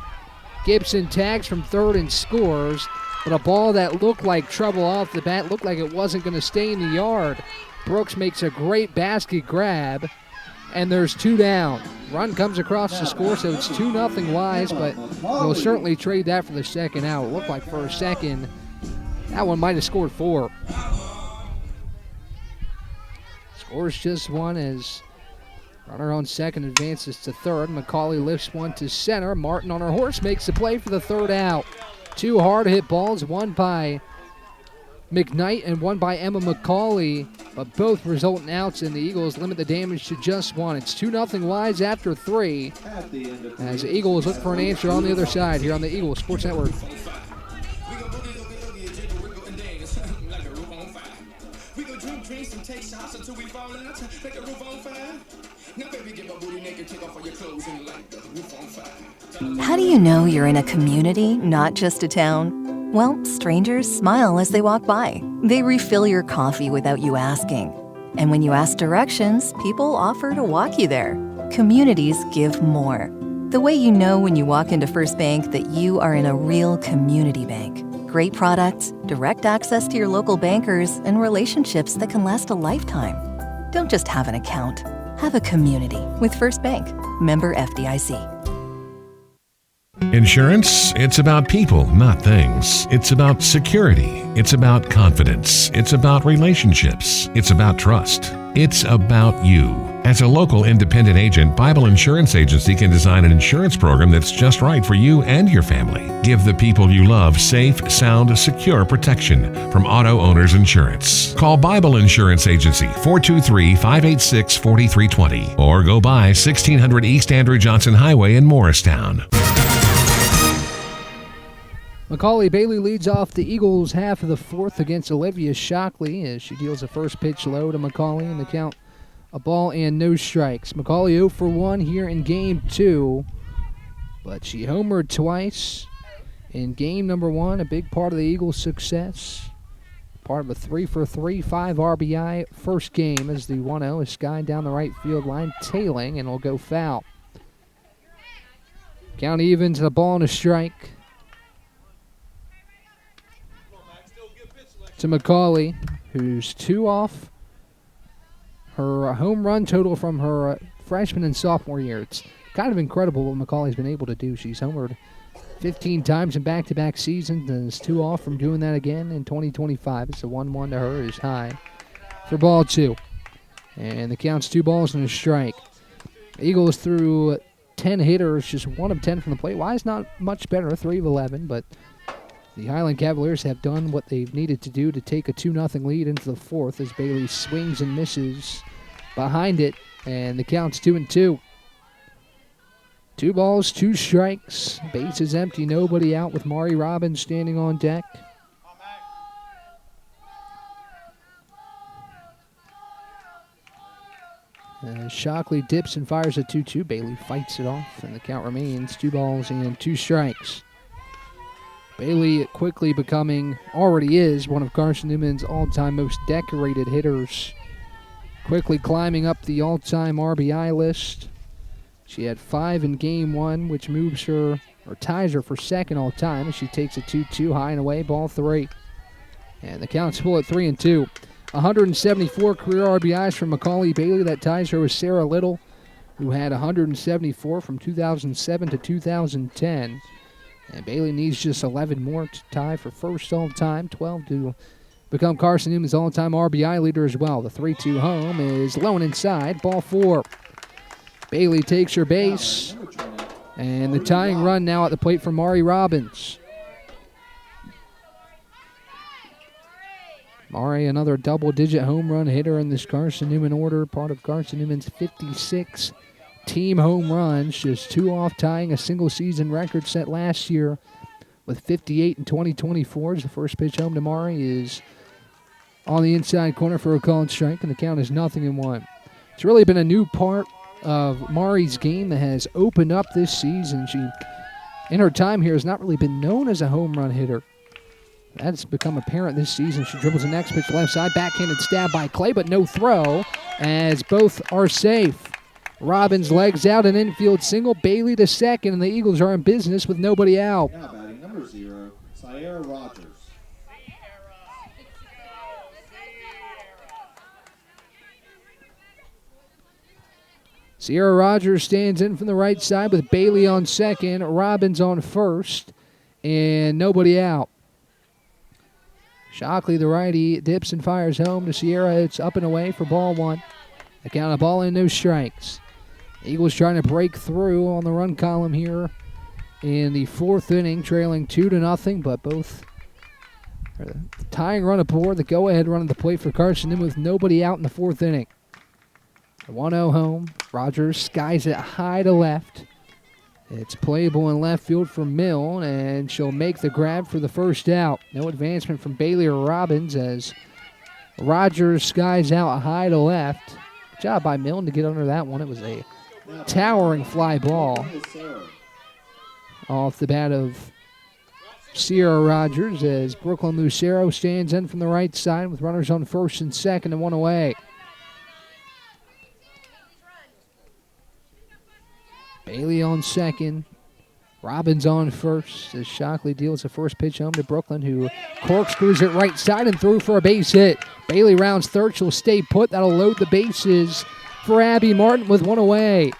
Gibson tags from third and scores, but a ball that looked like trouble off the bat, looked like it wasn't going to stay in the yard. Brooks makes a great basket grab, and there's 2 down. Run comes across the score, so it's 2-0 Wise, but we'll certainly trade that for the second out. It looked like for a second that one might have scored 4. Scores just 1 as runner on second advances to third. Macaulay lifts one to center. Martin on her horse makes the play for the third out. 2 hard-hit balls, one by McKnight and one by Emma Macaulay, but both result in outs, and the Eagles limit the damage to just 1. It's 2-0 Wise after 3 as the Eagles look for an answer on the other side here on the Eagles Sports Network. How do you know you're in a community, not just a town? Well, strangers smile as they walk by. They refill your coffee without you asking. And when you ask directions, people offer to walk you there. Communities give more. The way you know when you walk into First Bank that you are in a real community bank. Great products, direct access to your local bankers, and relationships that can last a lifetime. Don't just have an account. Have a community with First Bank. Member FDIC. Insurance, it's about people, not things. It's about security. It's about confidence. It's about relationships. It's about trust. It's about you. As a local independent agent, Bible Insurance Agency can design an insurance program that's just right for you and your family. Give the people you love safe, sound, secure protection from Auto Owners Insurance. Call Bible Insurance Agency 423-586-4320 or go by 1600 East Andrew Johnson Highway in Morristown. Macaulay Bailey leads off the Eagles half of the 4th against Olivia Shockley as she deals a first pitch low to Macaulay in the count. A ball and no strikes. Macaulay 0 for 1 here in game 2, but she homered twice in game number 1, a big part of the Eagles' success. Part of a 3 for 3, 5 RBI first game as the 1-0 is skied down the right field line, tailing, and will go foul. Count even to the ball and a strike to Macaulay, who's 2 off her home run total from her freshman and sophomore year. It's kind of incredible what Macaulay's been able to do. She's homered 15 times in back-to-back seasons and is 2 off from doing that again in 2025. It's a 1-1 to her is high for ball 2. And the count's 2 balls and a strike. Eagles threw 10 hitters, just 1 of 10 from the plate. Wise not much better, 3 of 11, but the Highland Cavaliers have done what they've needed to do to take a 2-0 lead into the 4th as Bailey swings and misses behind it, and the count's 2-2. 2 balls, 2 strikes. Base is empty, nobody out with Mari Robbins standing on deck. Shockley dips and fires a 2-2. Bailey fights it off, and the count remains 2 balls and 2 strikes. Bailey quickly already is one of Carson-Newman's all-time most decorated hitters. Quickly climbing up the all-time RBI list. She had 5 in game 1, which moves her, or ties her for second all-time as she takes a 2-2 high and away, ball 3. And the count's full at 3-2. 174 career RBIs from Macaulay Bailey. That ties her with Sarah Little, who had 174 from 2007 to 2010. And Bailey needs just 11 more to tie for first all-time, 12 to become Carson-Newman's all-time RBI leader as well. The 3-2 home is low and inside, ball 4. Bailey takes her base, and the tying run now at the plate for Mari Robbins. Mari, another double-digit home run hitter in this Carson-Newman order, part of Carson-Newman's 56 team home runs, just 2 off tying a single-season record set last year with 58 in 2024. As the first pitch home to Mari is on the inside corner for a called strike, and the count is 0-1. It's really been a new part of Mari's game that has opened up this season. She, in her time here, has not really been known as a home run hitter. That's become apparent this season. She dribbles the next pitch left side, backhanded stab by Clay, but no throw as both are safe. Robbins legs out an infield single, Bailey to second, and the Eagles are in business with nobody out. Now batting number 0, Sierra Rogers. Sierra Rogers stands in from the right side with Bailey on second, Robbins on first, and nobody out. Shockley, the righty, dips and fires home to Sierra. It's up and away for ball 1. A count of ball and no strikes. Eagles trying to break through on the run column here in the 4th inning, trailing 2-0, but both are the tying run aboard, the go-ahead run at the plate for Carson-Newman with nobody out in the 4th inning. The 1-0 home. Rogers skies it high to left. It's playable in left field for Milne, and she'll make the grab for the first out. No advancement from Bailey or Robbins as Rogers skies out high to left. Good job by Milne to get under that one. It was a towering fly ball off the bat of Sierra Rogers as Brooklyn Lucero stands in from the right side with runners on first and second and 1 away. Bailey on second. Robbins on first as Shockley deals the first pitch home to Brooklyn, who corkscrews it right side and through for a base hit. Bailey rounds third. She'll stay put. That'll load the bases for Abby Martin with 1 away.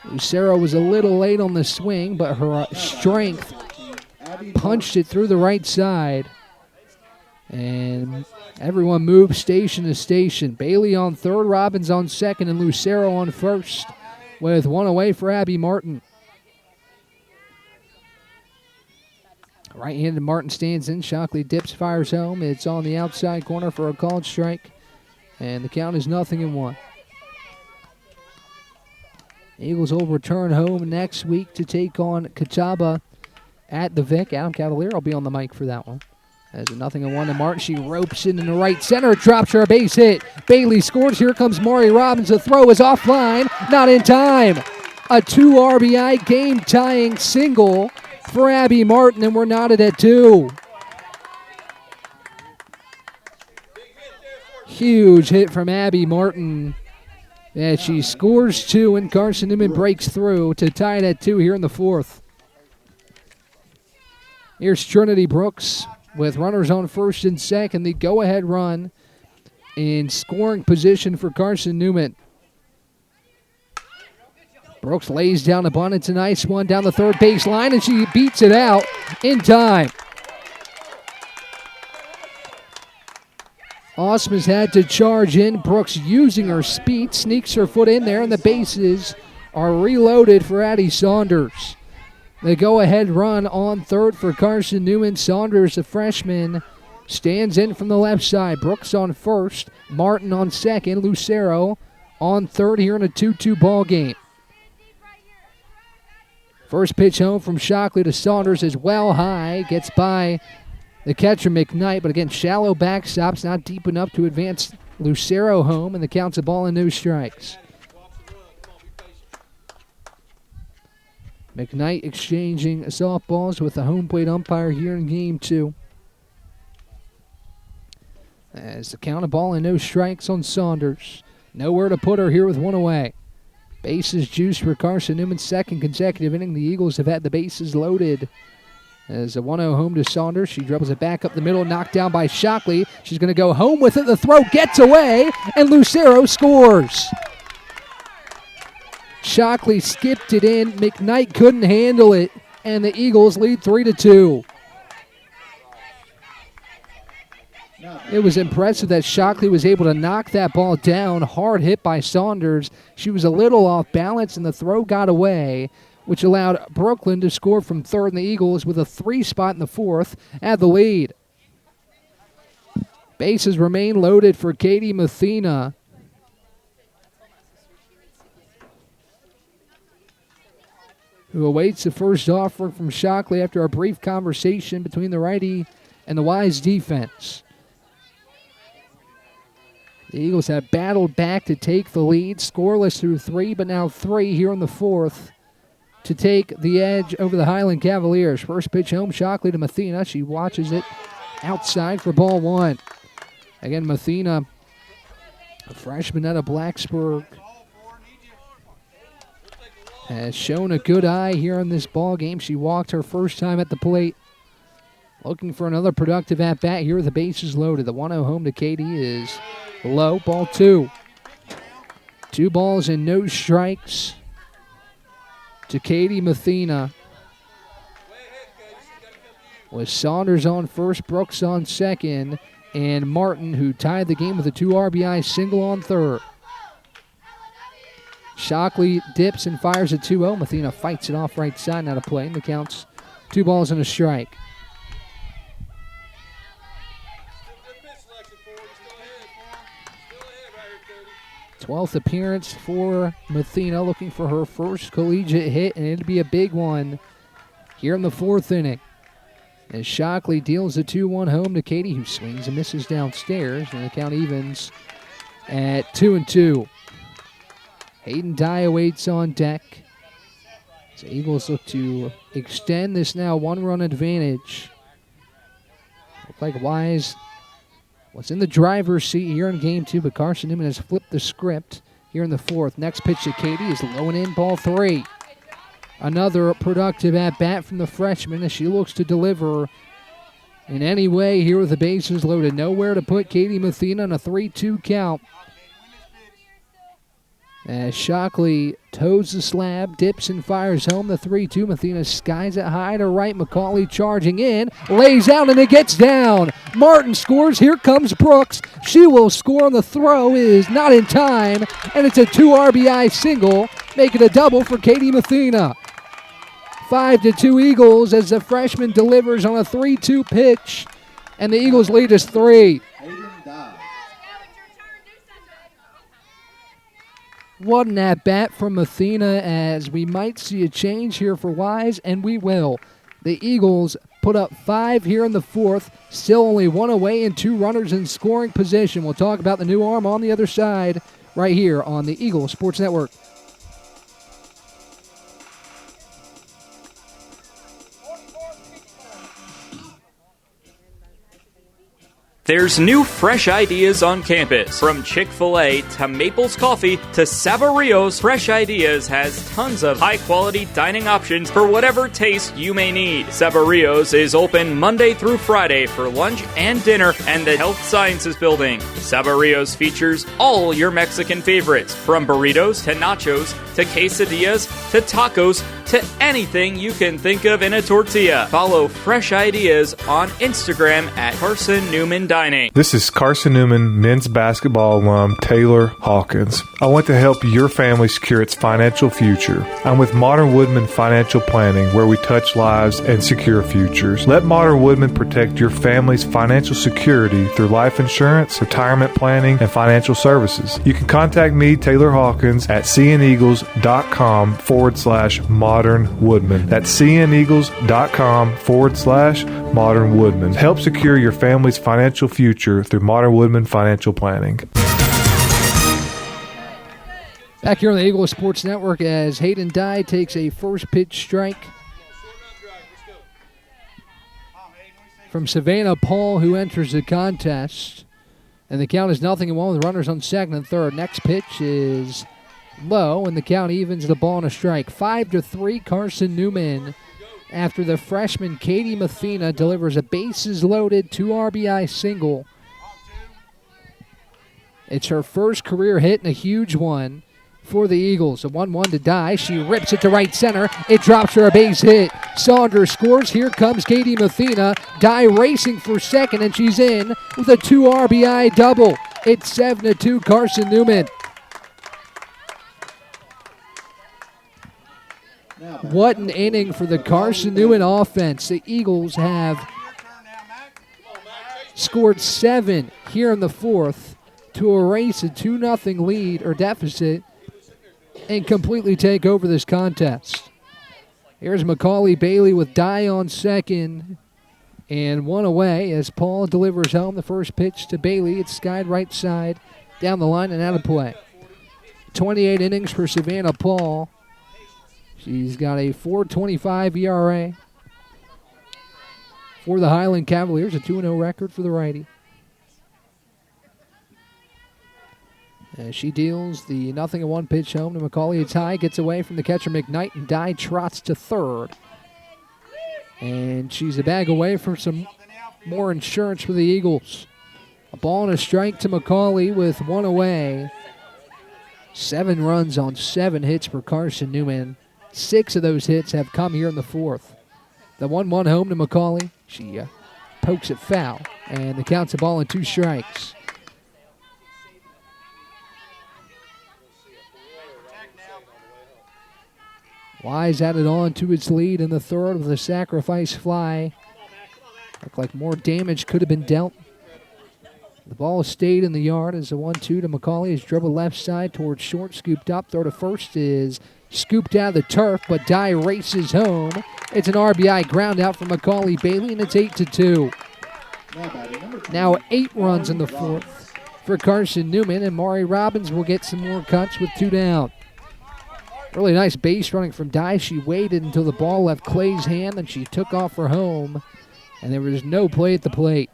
Lucero was a little late on the swing, but her strength punched it through the right side. And everyone moves station to station. Bailey on third, Robbins on second, and Lucero on first with 1 away for Abby Martin. Right-handed Martin stands in. Shockley dips, fires home. It's on the outside corner for a called strike. And the count is 0-1. Eagles will return home next week to take on Catawba at the Vic. Adam Cavalier will be on the mic for that one. As a 0-1 to Martin. She ropes in the right center, drops her a base hit. Bailey scores. Here comes Maury Robbins. The throw is offline, not in time. A 2 RBI game-tying single for Abby Martin, and we're knotted at 2. Huge hit from Abby Martin. As she scores 2, and Carson-Newman breaks through to tie it at 2 here in the 4th. Here's Trinity Brooks with runners on first and second. The go-ahead run in scoring position for Carson-Newman. Brooks lays down a bunt. It's a nice one down the third base line, and she beats it out in time. Osmus had to charge in. Brooks using her speed, sneaks her foot in there, and the bases are reloaded for Addie Saunders. The go-ahead run on third for Carson-Newman. Saunders, the freshman, stands in from the left side. Brooks on first. Martin on second. Lucero on third here in a 2-2 ball game. First pitch home from Shockley to Saunders is well high. Gets by the catcher McKnight, but again, shallow backstops, not deep enough to advance Lucero home, and the count's a ball and no strikes. McKnight exchanging softballs with the home plate umpire here in game 2. As the count of ball and no strikes on Saunders. Nowhere to put her here with 1 away. Bases juiced for Carson-Newman's second consecutive inning. The Eagles have had the bases loaded. As a 1-0 home to Saunders. She dribbles it back up the middle, knocked down by Shockley. She's going to go home with it. The throw gets away, and Lucero scores. Shockley skipped it in. McKnight couldn't handle it, and the Eagles lead 3-2. It was impressive that Shockley was able to knock that ball down. Hard hit by Saunders. She was a little off balance, and the throw got away. which allowed Brooklyn to score from third, and the Eagles, with a 3 spot in the fourth, had the lead. Bases remain loaded for Katie Mathena. Who awaits the first offer from Shockley after a brief conversation between the righty and the Wise defense. The Eagles have battled back to take the lead, scoreless through 3, but now 3 here in the fourth to take the edge over the Highland Cavaliers. First pitch home, Shockley to Mathena. She watches it outside for ball 1. Again, Mathena, a freshman out of Blacksburg, has shown a good eye here in this ball game. She walked her first time at the plate. Looking for another productive at-bat here with the bases loaded. The 1-0 home to Katie is low. Ball 2. 2 balls and no strikes to Katie Mathena. With Saunders on first, Brooks on second, and Martin, who tied the game with a 2 RBI single on third. Shockley dips and fires a 2-0. Mathena fights it off right side, out of play, and the count's 2 balls and a strike. 12th appearance for Mathena, looking for her first collegiate hit, and it'll be a big one here in the 4th inning. As Shockley deals the 2-1 home to Katie, who swings and misses downstairs, and the count evens at 2-2. Hayden Dye awaits on deck. The Eagles look to extend this now 1-run advantage. Look like Wise was in the driver's seat here in game 2, but Carson-Newman has flipped the script here in the 4th. Next pitch to Katie is low and in, ball 3. Another productive at-bat from the freshman as she looks to deliver in any way here with the bases loaded. Nowhere to put Katie Mathena on a 3-2 count. As Shockley toes the slab, dips and fires home the 3-2. Mathena skies it high to right. McCauley charging in, lays out, and it gets down. Martin scores. Here comes Brooks. She will score on the throw. It is not in time, and it's a 2 RBI single, making a double for Katie Mathena. 5-2 Eagles as the freshman delivers on a 3-2 pitch, and the Eagles lead is 3. What an at-bat from Mathena, as we might see a change here for Wise, and we will. The Eagles put up 5 here in the 4th, still only 1 away and 2 runners in scoring position. We'll talk about the new arm on the other side right here on the Eagle Sports Network. There's new fresh ideas on campus. From Chick-fil-A to Maples Coffee to Sabario's, Fresh Ideas has tons of high-quality dining options for whatever taste you may need. Sabario's is open Monday through Friday for lunch and dinner and the Health Sciences Building. Sabario's features all your Mexican favorites, from burritos to nachos to quesadillas to tacos to anything you can think of in a tortilla. Follow Fresh Ideas on Instagram at Carson-Newman Dining. This is Carson-Newman men's basketball alum Taylor Hawkins. I want to help your family secure its financial future. I'm with Modern Woodman Financial Planning, where we touch lives and secure futures. Let Modern Woodman protect your family's financial security through life insurance, retirement planning, and financial services. You can contact me, Taylor Hawkins, at cneagles.com/Modern Woodman. That's cneagles.com/Modern Woodman. Help secure your family's financial future through Modern Woodman Financial Planning. Back here on the Eagle Sports Network as Hayden Dye takes a first pitch strike from Savannah Paul, who enters the contest. And the count is 0-1 with runners on second and third. Next pitch is low, and the count evens the ball on a strike. 5-3 Carson-Newman after the freshman Katie Mathena delivers a bases-loaded 2 RBI single. It's her first career hit and a huge one for the Eagles. A 1-1 to Dye. She rips it to right center. It drops her a base hit. Saunders scores. Here comes Katie Mathena. Dye racing for second, and she's in with a 2 RBI double. It's 7-2 Carson-Newman. what an inning for the Carson-Newman offense. The Eagles have scored 7 here in the fourth to erase a 2-0 lead or deficit and completely take over this contest. Here's Macaulay Bailey with Dye on second and one away as Paul delivers home the first pitch to Bailey. It's skied right side, down the line and out of play. 28 innings for Savannah Paul. She's got a 4.25 ERA. For the Highland Cavaliers, a 2-0 record for the righty. As she deals the 0-1 pitch home to Macaulay. It's high, gets away from the catcher McKnight, and Dye trots to third. And she's a bag away from some more insurance for the Eagles. A ball and a strike to Macaulay with one away. 7 runs on 7 hits for Carson-Newman. 6 of those hits have come here in the fourth. The 1-1 home to Macaulay. She pokes it foul, and the count's a ball and 2 strikes. Wise added on to its lead in the third with a sacrifice fly. Looked like more damage could have been dealt. The ball stayed in the yard as a 1-2 to Macaulay. His dribble left side towards short, scooped up. Throw to first is scooped out of the turf, but Dye races home. It's an RBI ground out for Macaulay Bailey, and it's 8-2. Now 8 runs in the fourth for Carson-Newman, and Maury Robbins will get some more cuts with 2 down. Really nice base running from Dye. She waited until the ball left Clay's hand, and she took off for home, and there was no play at the plate.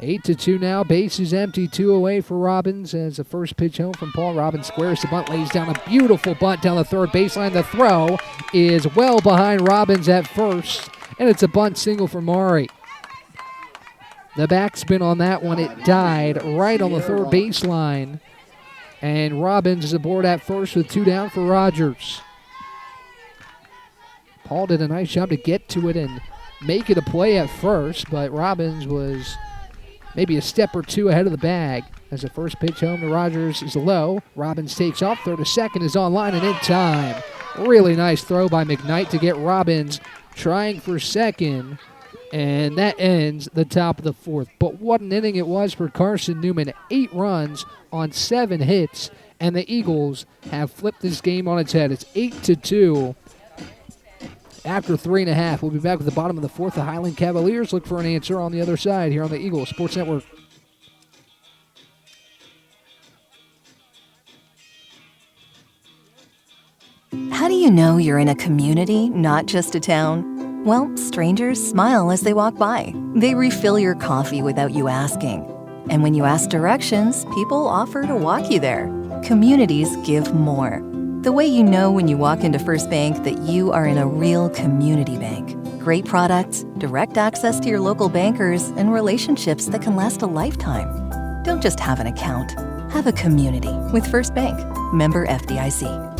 8-2 now. Base is empty. 2 away for Robbins as the first pitch home from Paul. Robbins squares the bunt, lays down a beautiful bunt down the third baseline. The throw is well behind Robbins at first, and it's a bunt single for Maury. The backspin on that one, it died right on the third baseline, and Robbins is aboard at first with 2 down for Rogers. Paul did a nice job to get to it and make it a play at first, but Robbins was maybe a step or 2 ahead of the bag as the first pitch home to Rogers is low. Robbins takes off. Throw to second is on line and in time. Really nice throw by McKnight to get Robbins trying for second, and that ends the top of the fourth. But what an inning it was for Carson-Newman. 8 runs on 7 hits, and the Eagles have flipped this game on its head. It's 8-2. After 3.5, we'll be back with the bottom of the fourth. The Highland Cavaliers look for an answer on the other side here on the Eagles Sports Network. How do you know you're in a community, not just a town? Well, strangers smile as they walk by. They refill your coffee without you asking. And when you ask directions, people offer to walk you there. Communities give more. The way you know when you walk into First Bank that you are in a real community bank. Great products, direct access to your local bankers, and relationships that can last a lifetime. Don't just have an account. Have a community with First Bank. Member FDIC.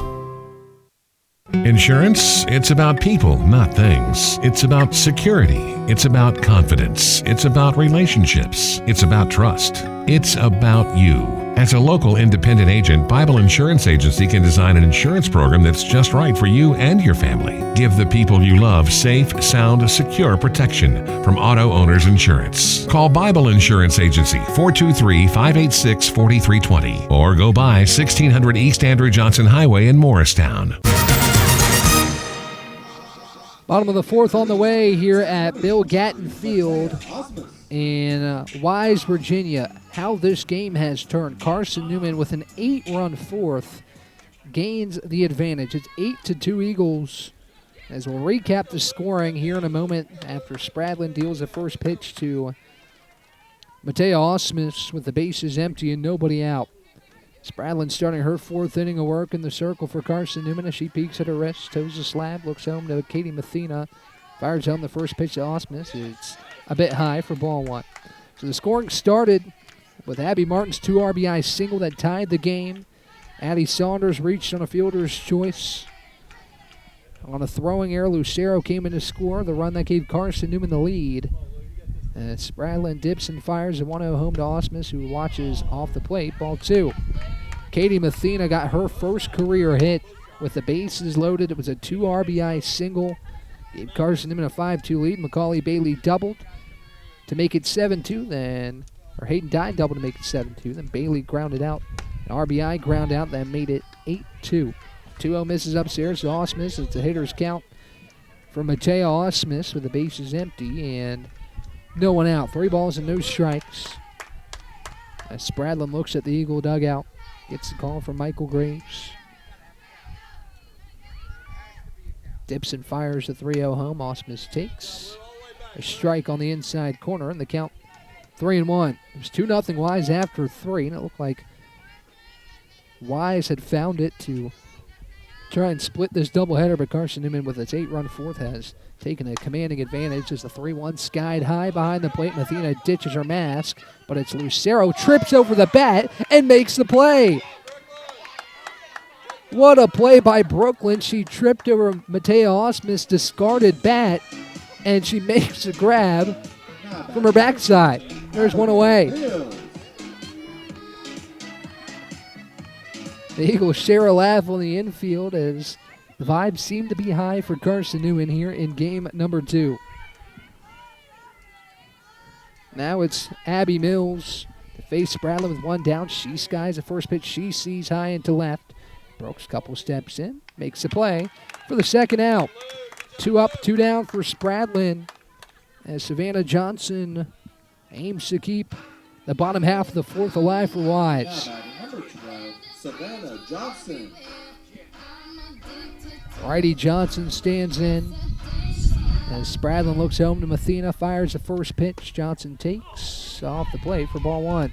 Insurance, it's about people, not things. It's about security. It's about confidence. It's about relationships. It's about trust. It's about you. As a local independent agent, Bible Insurance Agency can design an insurance program that's just right for you and your family. Give the people you love safe, sound, secure protection from Auto Owners Insurance. Call Bible Insurance Agency 423-586-4320 or go by 1600 East Andrew Johnson Highway in Morristown. Bottom of the fourth on the way here at Bill Gatton Field in Wise, Virginia. How this game has turned. Carson-Newman with an 8-run fourth gains the advantage. It's 8-2 Eagles. As we'll recap the scoring here in a moment after Spradlin deals the first pitch to Matea Osmus with the bases empty and nobody out. Spradlin starting her 4th inning of work in the circle for Carson-Newman as she peeks at her wrist, toes the slab, looks home to Katie Mathena, fires home the first pitch to Osmus. It's a bit high for ball 1. So the scoring started with Abby Martin's 2 RBI single that tied the game. Addie Saunders reached on a fielder's choice. On a throwing error, Lucero came in to score, the run that gave Carson-Newman the lead. And Spradlin dips and fires a 1-0 home to Osmus, who watches off the plate. Ball 2. Katie Mathena got her first career hit with the bases loaded. It was a 2 RBI single. Gave Carson-Newman a 5-2 lead. Macaulay Bailey doubled to make it 7-2. Then, or Hayden Dye doubled to make it 7-2. Then Bailey grounded out. An RBI ground out that made it 8-2. 2-0 misses upstairs to Osmus. It's a hitter's count for Mateo Osmus with the bases empty and no one out. 3 balls and no strikes. As Spradlin looks at the Eagle dugout, gets the call from Michael Graves. Dibson fires the 3-0 home. Osmus takes a strike on the inside corner, and the count 3-1. It was 2-0 Wise after 3, and it looked like Wise had found it to try and split this doubleheader, but Carson-Newman with its 8-run fourth has taken a commanding advantage as the 3-1 skied high behind the plate. Mathena ditches her mask, but it's Lucero, trips over the bat and makes the play. What a play by Brooklyn. She tripped over Mateo Osmus' discarded bat, and she makes a grab from her backside. There's one away. The Eagles share a laugh on the infield as the vibes seem to be high for Carson-Newman here in game number 2. Now it's Abby Mills to face Spradlin with 1 down. She skies the first pitch. She sees high into left. Brooks couple steps in, makes the play for the second out. 2 up, 2 down for Spradlin as Savannah Johnson aims to keep the bottom half of the 4th alive for Wise. Savannah Johnson. Righty Johnson stands in as Spradlin looks home to Mathena, fires the first pitch. Johnson takes off the plate for ball 1.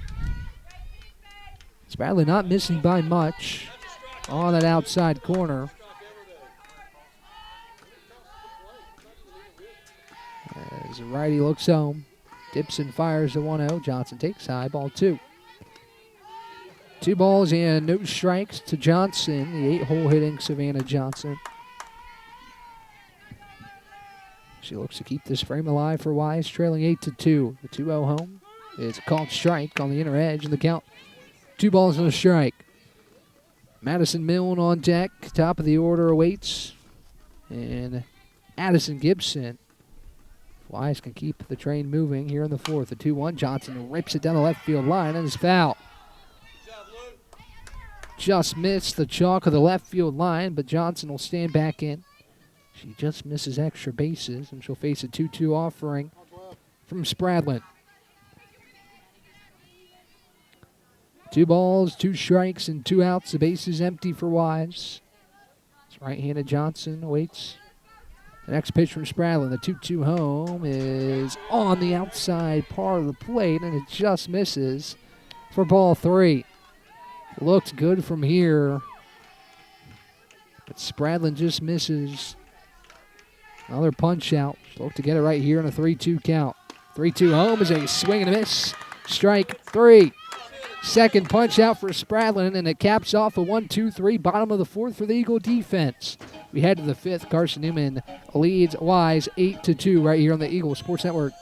Spradlin not missing by much on that outside corner. As the righty looks home, Dibson fires the 1-0. Johnson takes high, ball 2. 2 balls and no strikes to Johnson, the 8-hole hitting Savannah Johnson. She looks to keep this frame alive for Wise, trailing 8-2. The 2-0 home is a called strike on the inner edge, and the count 2 balls and a strike. Madison Milne on deck, top of the order awaits, and Addison Gibson. Wise can keep the train moving here in the 4th. The 2-1, Johnson rips it down the left field line and is foul. Just missed the chalk of the left field line, but Johnson will stand back in. She just misses extra bases, and she'll face a 2-2 offering from Spradlin. 2 balls, 2 strikes, and 2 outs. The base is empty for Wise. It's right-handed Johnson awaits the next pitch from Spradlin. The 2-2 home is on the outside part of the plate, and it just misses for ball 3. Looked good from here, but Spradlin just misses. Another punch out. Look to get it right here in a 3-2 count. 3-2 home is a swing and a miss. Strike 3. Second punch out for Spradlin, and it caps off a 1-2-3 bottom of the 4th for the Eagle defense. We head to the 5th. Carson-Newman leads Wise 8-2 right here on the Eagle Sports Network.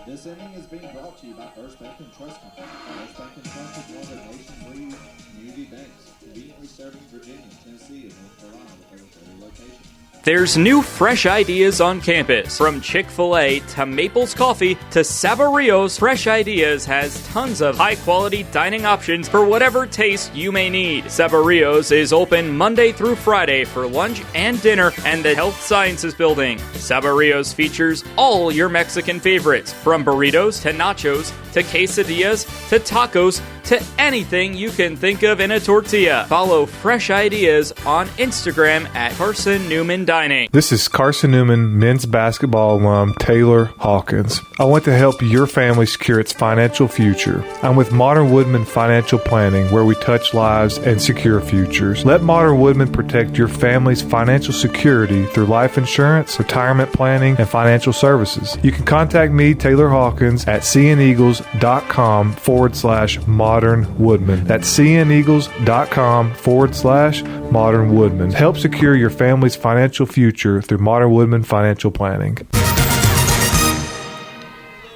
This inning is being brought to you by First Bank and Trust Company. First Bank and Trust is one of the nation's leading community banks, conveniently serving Virginia, Tennessee, and North Carolina with over 30 locations. There's new fresh ideas on campus. From Chick-fil-A to Maples Coffee to Saboreo's, Fresh Ideas has tons of high-quality dining options for whatever taste you may need. Saboreo's is open Monday through Friday for lunch and dinner and the Health Sciences Building. Saboreo's features all your Mexican favorites, from burritos to nachos to quesadillas to tacos to anything you can think of in a tortilla. Follow Fresh Ideas on Instagram at Carson-Newman Dining. This is Carson-Newman men's basketball alum Taylor Hawkins. I want to help your family secure its financial future. I'm with Modern Woodman Financial Planning, where we touch lives and secure futures. Let Modern Woodman protect your family's financial security through life insurance, retirement planning, and financial services. You can contact me, Taylor Hawkins, at cneagles.com/Modern Woodman. That's cneagles.com/Modern Woodman. Help secure your family's financial future through Modern Woodman Financial Planning.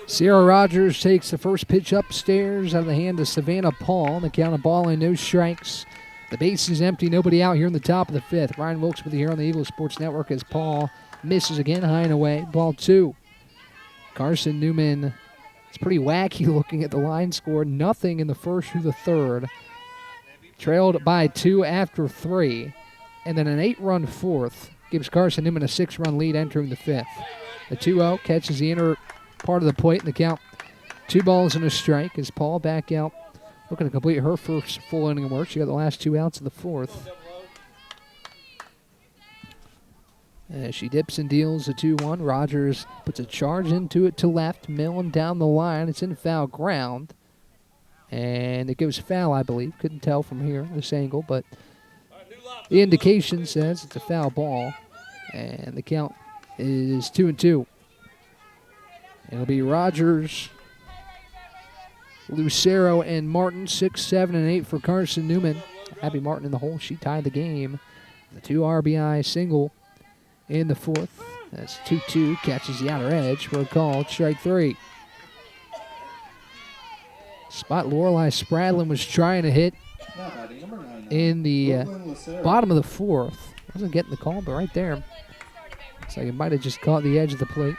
Sierra Rogers takes the first pitch upstairs out of the hand of Savannah Paul. The count of ball and no strikes. The base is empty, nobody out here in the top of the fifth. Ryan Wilkes with you here on the Eagles Sports Network as Paul misses again, high and away. Ball 2. Carson-Newman, it's pretty wacky looking at the line score. Nothing in the first through the third. Trailed by 2 after 3. And then an 8-run fourth gives Carson-Newman a 6-run lead entering the fifth. The 2-0 catches the inner part of the plate in the count. 2 balls and a strike as Paul back out, looking to complete her first full inning of work. She got the last 2 outs of the fourth. As she dips and deals a 2-1. Rogers puts a charge into it to left. Millen down the line. It's in foul ground. And it goes foul, I believe. Couldn't tell from here, this angle, but the indication says it's a foul ball. And the count is 2-2. It'll be Rogers, Lucero, and Martin, 6, 7, and 8 for Carson-Newman. Abby Martin in the hole. She tied the game. The 2 RBI single in the fourth. That's 2-2. Catches the outer edge for a call. Strike 3. Spot Lorelei Spradlin was trying to hit in the bottom of the fourth. Wasn't getting the call, but right there. Looks like it might have just caught the edge of the plate.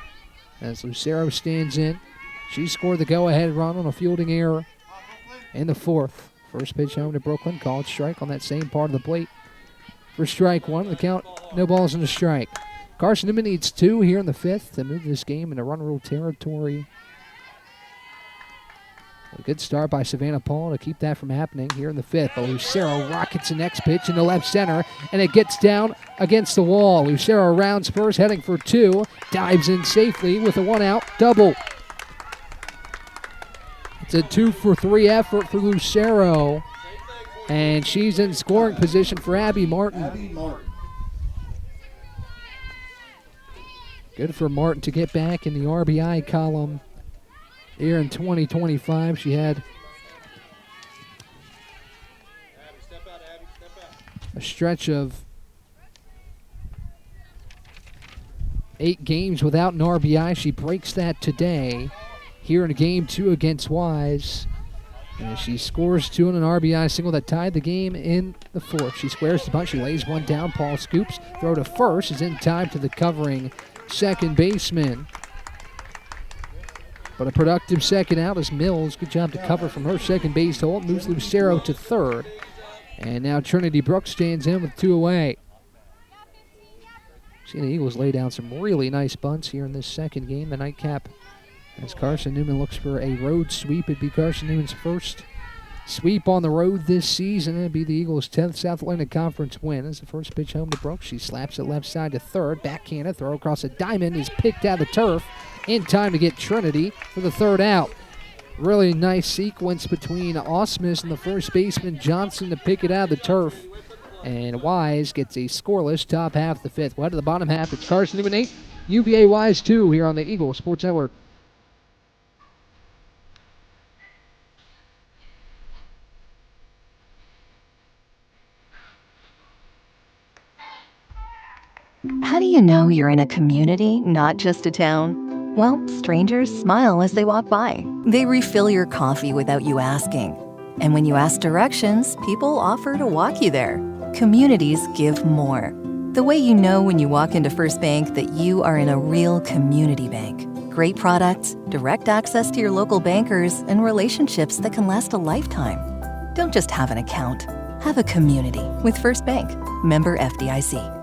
As Lucero stands in. She scored the go-ahead run on a fielding error in the fourth. First pitch home to Brooklyn. Called strike on that same part of the plate. For strike 1, the count, no balls and a strike. Carson-Newman needs 2 here in the fifth to move this game into run rule territory. A good start by Savannah Paul to keep that from happening here in the fifth. But Lucero rockets the next pitch into left center, and it gets down against the wall. Lucero rounds first, heading for 2. Dives in safely with a 1-out double. It's a 2-for-3 effort for Lucero. And she's in scoring position for Abby Martin. Good for Martin to get back in the RBI column here in 2025. She had a stretch of 8 games without an RBI. She breaks that today here in game 2 against Wise. And she scores 2 on an RBI single that tied the game in the fourth. She squares the bunt. She lays one down. Paul scoops. Throw to first is in time to the covering second baseman. But a productive second out as Mills, good job to cover from her second base hole, moves Lucero to third. And now Trinity Brooks stands in with 2 away. See the Eagles lay down some really nice bunts here in this second game. The nightcap as Carson-Newman looks for a road sweep. It'd be Carson-Newman's first sweep on the road this season. It'd be the Eagles' 10th South Atlantic Conference win. As the first pitch home to Brooks, she slaps it left side to third. Backhanded throw across a diamond is picked out of the turf in time to get Trinity for the 3rd out. Really nice sequence between Osmus and the first baseman Johnson to pick it out of the turf. And Wise gets a scoreless top half of the 5th. Well, to the bottom half, it's Carson-Newman 8, UVA Wise 2 here on the Eagles Sports Network. How do you know you're in a community, not just a town? Well, strangers smile as they walk by. They refill your coffee without you asking. And when you ask directions, people offer to walk you there. Communities give more. The way you know when you walk into First Bank that you are in a real community bank. Great products, direct access to your local bankers, and relationships that can last a lifetime. Don't just have an account. Have a community with First Bank. Member FDIC.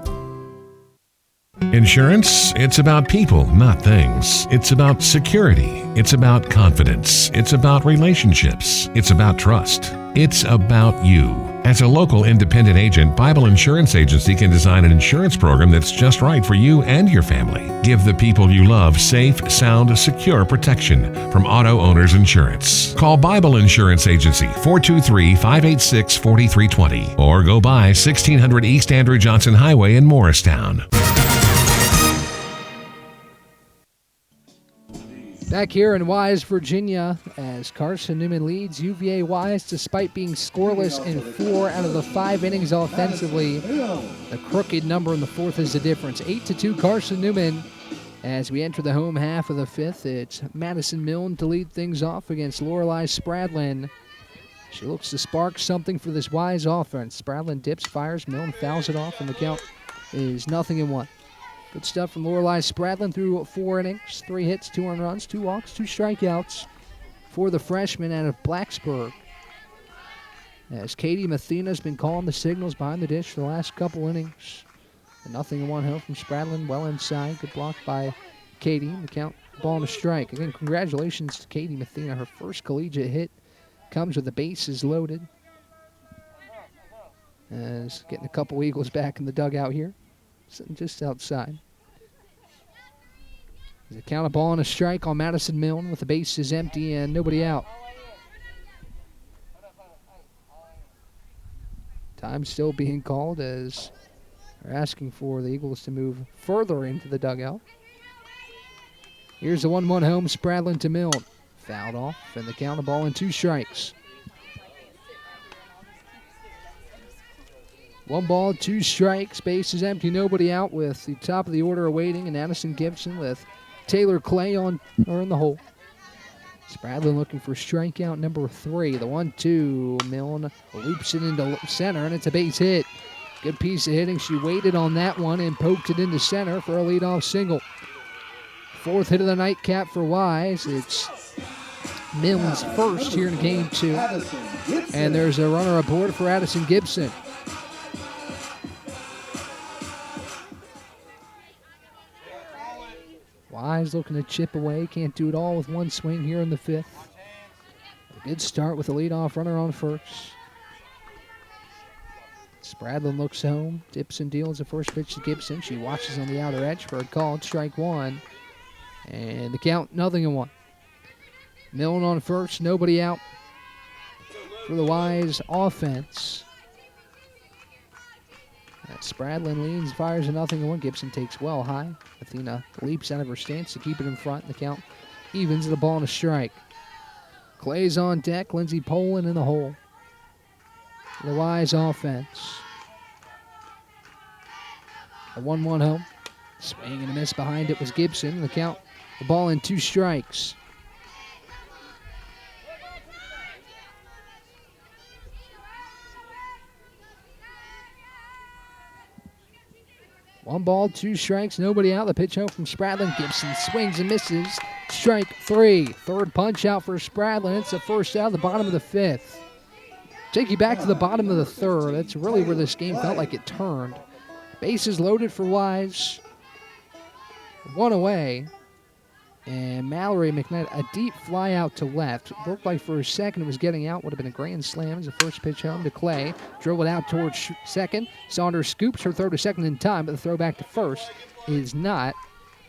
Insurance, it's about people, not things. It's about security. It's about confidence. It's about relationships. It's about trust. It's about you. As a local independent agent, Bible Insurance Agency can design an insurance program that's just right for you and your family. Give the people you love safe, sound, secure protection from Auto Owners Insurance. Call Bible Insurance Agency 423-586-4320 or go by 1600 East Andrew Johnson Highway in Morristown. Back here in Wise, Virginia, as Carson-Newman leads UVA Wise despite being scoreless in 4 out of the 5 innings offensively. The crooked number in the 4th is the difference. 8-2 Carson-Newman as we enter the home half of the 5th. It's Madison Milne to lead things off against Lorelei Spradlin. She looks to spark something for this Wise offense. Spradlin dips, fires, Milne fouls it off, and the count is 0-1. Good stuff from Lorelei Spradlin through 4 innings, 3 hits, 2 earned runs, 2 walks, 2 strikeouts for the freshman out of Blacksburg. As Katie Mathena's been calling the signals behind the dish for the last couple innings. A 0-1 home from Spradlin, well inside. Good block by Katie. The count, ball and a strike. Again, congratulations to Katie Mathena. Her first collegiate hit comes with the bases loaded. As getting a couple Eagles back in the dugout here. Sitting just outside. There's a count, of ball and a strike on Madison Milne with the bases empty and nobody out. Time still being called as they're asking for the Eagles to move further into the dugout. Here's the 1-1 home, Spradlin to Milne. Fouled off, and the count, of ball and 2 strikes. 1 ball, 2 strikes, base is empty, nobody out with the top of the order awaiting, and Addison Gibson with Taylor Clay in the hole. Spradlin looking for strikeout number 3. The 1-2. Milne loops it into center, and it's a base hit. Good piece of hitting. She waited on that one and poked it into center for a leadoff single. 4th hit of the nightcap for Wise. It's Milne's first here in game 2. And there's a runner aboard for Addison Gibson. Wise looking to chip away. Can't do it all with 1 swing here in the 5th. A good start with a leadoff runner on first. Spradlin looks home. Dips and deals the first pitch to Gibson. She watches on the outer edge for a call. Strike 1. And the count, 0-1. Milne on first. Nobody out for the Wise offense. Spradlin leans, fires a 0-1. Gibson takes well high. Athena leaps out of her stance to keep it in front. The count evens the ball and a strike. Clay's on deck. Lindsey Poland in the hole. The Wise offense. A 1-1 home. Swing and a miss behind it was Gibson. The count, the ball and 2 strikes. One ball, 2 strikes, nobody out. The pitch home from Spradlin. Gibson swings and misses. Strike 3. 3rd punch out for Spradlin. It's the first out of the bottom of the 5th. Take you back to the bottom of the 3rd. That's really where this game felt like it turned. Bases loaded for Wise. 1 away. And Mallory McKnight, a deep fly out to left. Looked like for a second it was getting out. Would have been a grand slam as the first pitch home to Clay. Drove it out towards second. Saunders scoops her throw to second in time, but the throw back to first is not.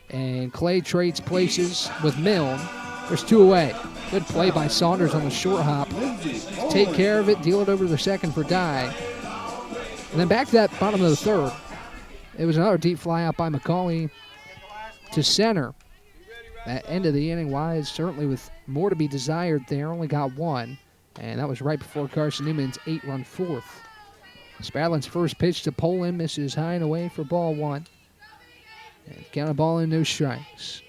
And Clay trades places with Milne. There's 2 away. Good play by Saunders on the short hop. Take care of it, deal it over to the second for Dye. And then back to that bottom of the 3rd. It was another deep fly out by McCauley to center. At end of the inning, Wise certainly with more to be desired there. Only got 1, and that was right before Carson-Newman's 8-run 4th. Spradlin's first pitch to Poland misses high and away for ball 1. And count a ball and no strikes.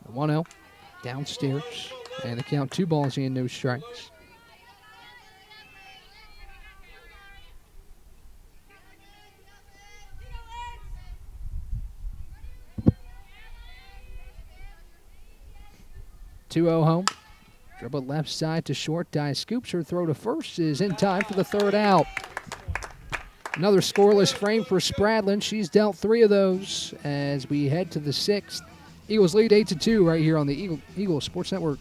The 1-0 downstairs, and the count 2 balls and no strikes. Home. Dribble left side to short. Dye scoops her throw to first. Is in time for the 3rd out. Another scoreless frame for Spradlin. She's dealt 3 of those as we head to the 6th. Eagles lead 8-2 right here on the Eagle Sports Network.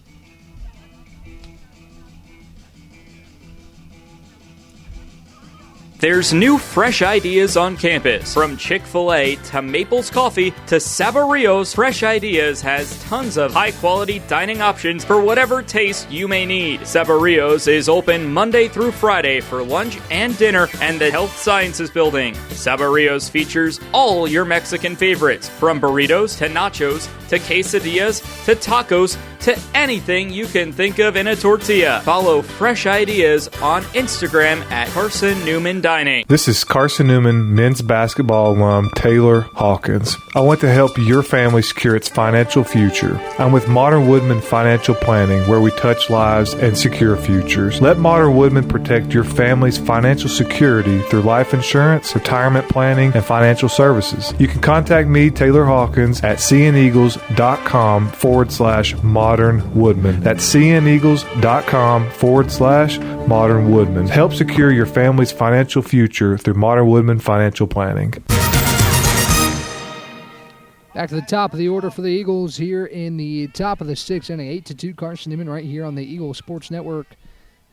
There's new fresh ideas on campus. From Chick-fil-A to Maples Coffee to Sabario's, Fresh Ideas has tons of high-quality dining options for whatever taste you may need. Sabario's is open Monday through Friday for lunch and dinner and the Health Sciences Building. Sabario's features all your Mexican favorites, from burritos to nachos to to quesadillas to tacos to anything you can think of in a tortilla. Follow Fresh Ideas on Instagram at Carson-Newman Dining. This is Carson-Newman men's basketball alum Taylor Hawkins. I want to help your family secure its financial future. I'm with Modern Woodman Financial Planning, where we touch lives and secure futures. Let Modern Woodman protect your family's financial security through life insurance, retirement planning, and financial services. You can contact me, Taylor Hawkins, at cneagles.com/Modern Woodman. That's cneagles.com/Modern Woodman. Help secure your family's financial future through Modern Woodman Financial Planning. Back to the top of the order for the Eagles here in the top of the sixth inning. 8-2 Carson-Newman right here on the Eagle Sports Network.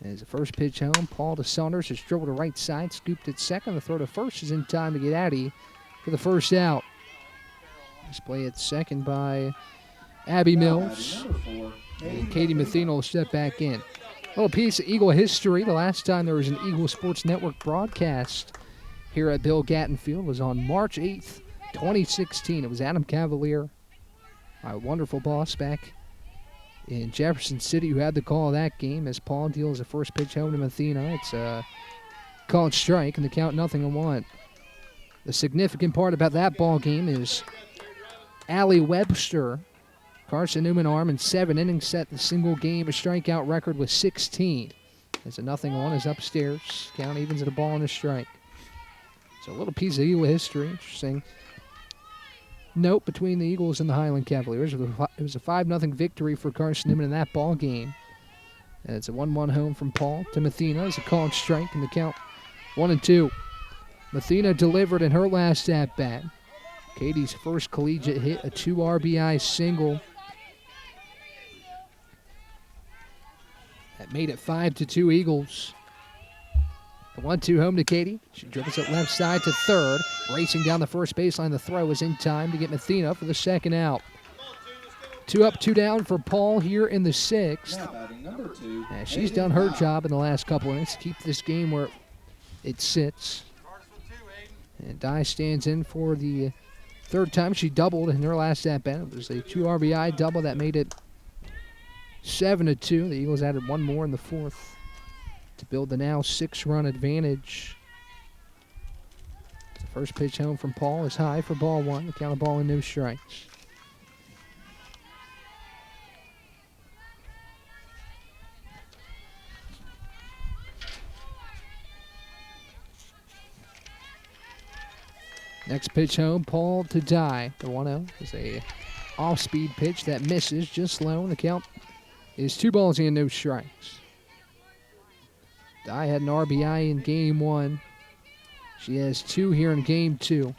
As the first pitch home, Paul to Saunders has dribbled to right side, scooped at second. The throw to first is in time to get Addy for the first out. Display at second by Abby Mills. And Katie Mathena will step back in. A little piece of Eagle history. The last time there was an Eagle Sports Network broadcast here at Bill Gatton Field was on March 8th, 2016. It was Adam Cavalier, my wonderful boss back in Jefferson City, who had the call of that game as Paul deals the first pitch home to Mathena. It's a called strike and the count 0-1. The significant part about that ball game is Allie Webster, Carson-Newman arm in 7 innings, set the single game strikeout record with 16. As a 0-1 is upstairs. Count evens at a ball and a strike. So a little piece of Eagle history. Interesting note between the Eagles and the Highland Cavaliers. It was a 5-0 victory for Carson-Newman in that ball game. And it's a 1-1 home from Paul to Mathena. It's a called strike and the count 1-2. Mathena delivered in her last at-bat. Katie's first collegiate hit, a 2 RBI single. That made it 5-2 Eagles. The 1-2 home to Katie. She dribbles it left side to third. Racing down the first baseline. The throw is in time to get Mathena for the second out. 2 up, 2 down for Paul here in the sixth. And she's done her job in the last couple innings to keep this game where it sits. And Dye stands in for the third time. She doubled in her last at-bat. It was a 2 RBI double that made it 7-2. The Eagles added one more in the fourth to build the now 6-run advantage. The first pitch home from Paul is high for ball one. The count of ball and no strikes. Next pitch home, Paul to Dye. The 1-0 is a off-speed pitch that misses just low. The count is 2 balls and no strikes. Dye had an RBI in game 1. She has 2 here in game 2.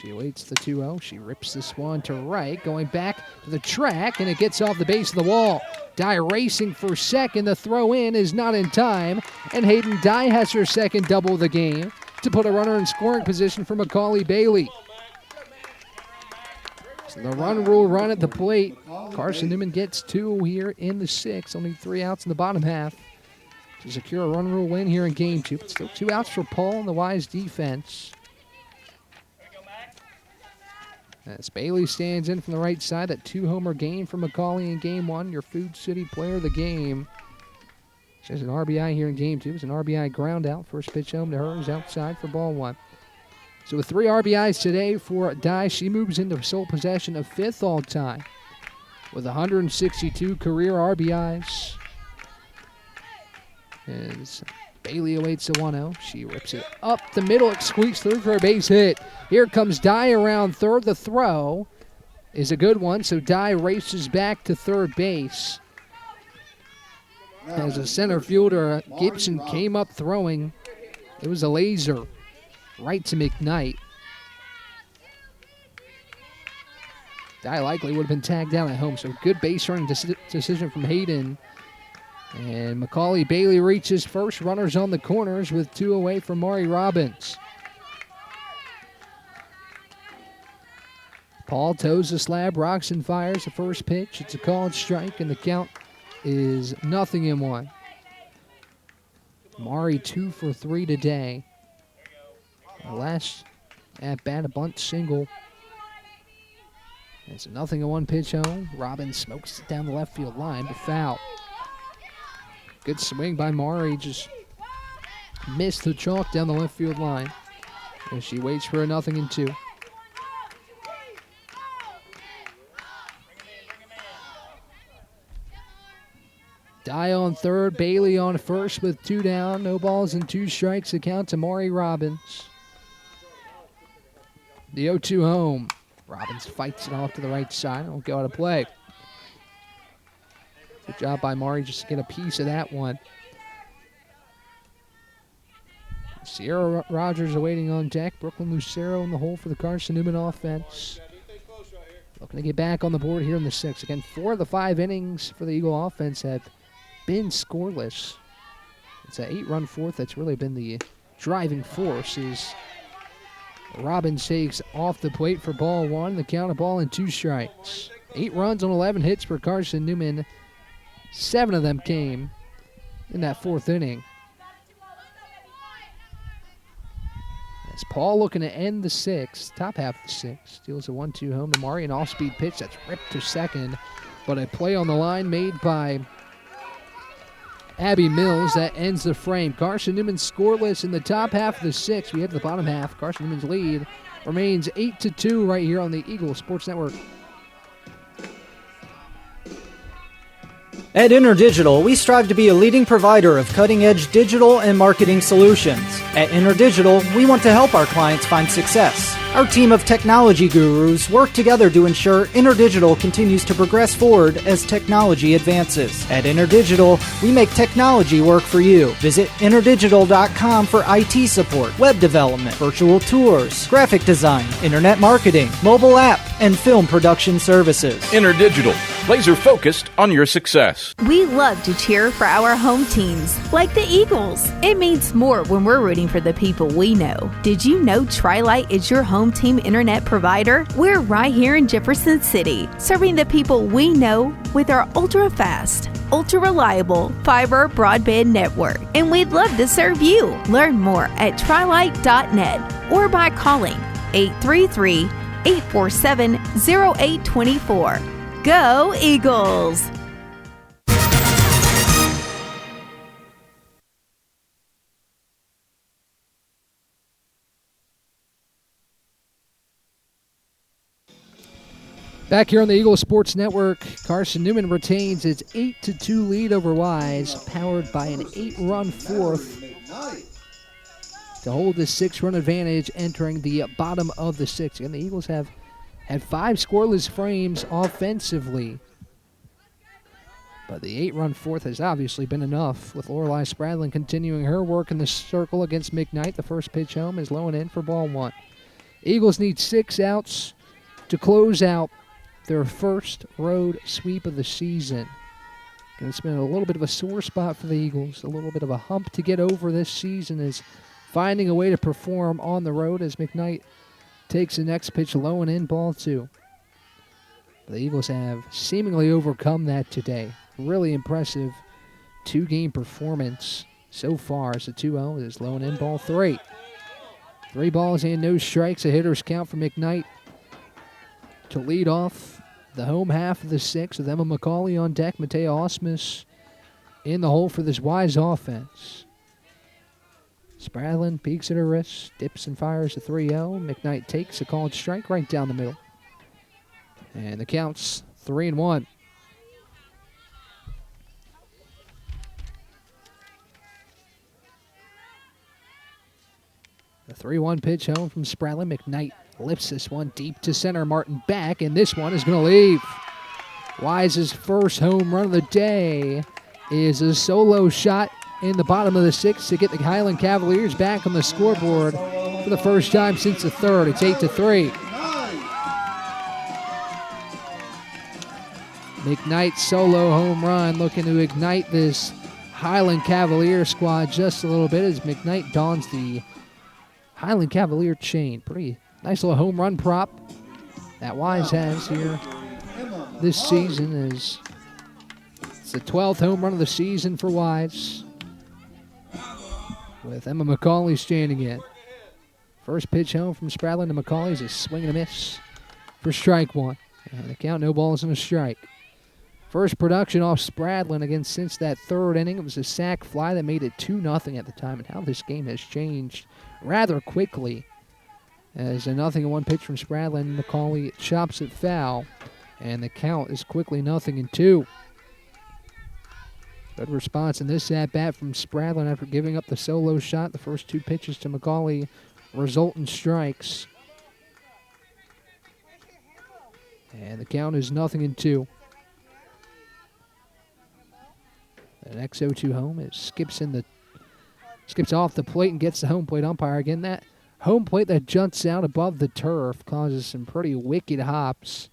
She awaits the 2-0. She rips this one to right, going back to the track, and it gets off the base of the wall. Dye racing for second. The throw in is not in time, and Hayden Dye has her second double of the game to put a runner in scoring position for Macaulay Bailey. So the run rule run at the plate. Carson-Newman gets 2 here in the 6th. Only 3 outs in the bottom half to secure a run rule win here in game 2. But still 2 outs for Paul and the Wise defense. As Bailey stands in from the right side, that 2-homer game for Macaulay in game 1, your Food City player of the game. She has an RBI here in game 2. It's an RBI ground out. First pitch home to her is outside for ball 1. So with 3 RBIs today for Dye, she moves into sole possession of 5th all-time with 162 career RBIs. As Bailey awaits the 1-0. She rips it up the middle. It squeaks through for a base hit. Here comes Dye around third. The throw is a good one, so Dye races back to third base. As a center fielder, Gibson came up throwing. It was a laser right to McKnight. Dye likely would have been tagged down at home, so good base running decision from Hayden. And Macaulay Bailey reaches first. Runners on the corners with 2 away from Maury Robbins. Paul toes the slab, rocks and fires the first pitch. It's a called strike, and the count is 0-1. Maury 2 for 3 today. The last at bat, a bunt single. It's 0-1 pitch home. Robbins smokes it down the left field line, but foul. Good swing by Mari, just missed the chalk down the left field line. As she waits for a 0-2. Dye on third, Bailey on first with 2 down. No balls and 2 strikes. The count to Mari Robbins. The 0-2 home. Robbins fights it off to the right side. It'll go out of play. Good job by Mari just to get a piece of that one. Sierra Rogers awaiting on deck. Brooklyn Lucero in the hole for the Carson-Newman offense. Looking to get back on the board here in the 6th. Again, 4 of the 5 innings for the Eagle offense have been scoreless. It's an 8-run fourth that's really been the driving force. Is Robbins takes off the plate for ball 1. The count of ball and 2 strikes. 8 runs on 11 hits for Carson-Newman. 7 of them came in that 4th inning. As Paul looking to end the 6th, top half of the 6th, deals a 1-2 home to Mari, an off-speed pitch that's ripped to second, but a play on the line made by Abby Mills that ends the frame. Carson-Newman scoreless in the top half of the 6th. We head to the bottom half. Carson-Newman's lead remains 8-2 right here on the Eagle Sports Network. At InterDigital, we strive to be a leading provider of cutting-edge digital and marketing solutions. At InterDigital, we want to help our clients find success. Our team of technology gurus work together to ensure InterDigital continues to progress forward as technology advances. At InterDigital, we make technology work for you. Visit interdigital.com for IT support, web development, virtual tours, graphic design, internet marketing, mobile app, and film production services. InterDigital, laser focused on your success. We love to cheer for our home teams, like the Eagles. It means more when we're rooting for the people we know. Did you know Tri-Lite is your home team internet provider? We're right here in Jefferson City, serving the people we know with our ultra-fast, ultra-reliable fiber broadband network. And we'd love to serve you. Learn more at trilite.net or by calling 833-847-0824. Go Eagles! Back here on the Eagle Sports Network, Carson-Newman retains its 8-2 lead over Wise, powered by an 8-run fourth to hold the 6-run advantage entering the bottom of the 6th. And the Eagles have had 5 scoreless frames offensively, but the 8-run fourth has obviously been enough, with Lorelei Spradlin continuing her work in the circle against McKnight. The first pitch home is low and in for ball 1. Eagles need 6 outs to close out their first road sweep of the season. And it's been a little bit of a sore spot for the Eagles, a little bit of a hump to get over this season, is finding a way to perform on the road as McKnight takes the next pitch low and in, ball 2. The Eagles have seemingly overcome that today. Really impressive 2-game performance so far as the 2-0 is low and in, ball 3. 3 balls and no strikes, a hitter's count for McKnight to lead off the home half of the 6th with Emma McCauley on deck. Matea Osmus in the hole for this Wise offense. Spradlin peeks at her wrist, dips and fires a 3-0. McKnight takes a called strike right down the middle. And the count's 3-1. The 3-1 pitch home from Spradlin. McKnight lifts this one deep to center. Martin back, and this one is going to leave. Wise's first home run of the day is a solo shot in the bottom of the 6th to get the Highland Cavaliers back on the scoreboard for the first time since the 3rd. It's 8-3. McKnight solo home run looking to ignite this Highland Cavalier squad just a little bit as McKnight dons the Highland Cavalier chain. Pretty nice little home run prop that Wise has here this season. Is it's the 12th home run of the season for Wise, with Emma McCauley standing in. First pitch home from Spradlin to McCauley is a swing and a miss for strike one. And the count, no balls and a strike. First production off Spradlin again since that third inning. It was a sac fly that made it 2-0 at the time, and how this game has changed rather quickly. As a 0-1 pitch from Spradlin, McCauley chops it foul, and the count is quickly 0-2. Good response in this at-bat from Spradlin after giving up the solo shot. The first two pitches to McCauley result in strikes. And the count is 0-2. The next 0-2 home is skips off the plate and gets the home plate umpire. Again, that home plate that juts out above the turf causes some pretty wicked hops.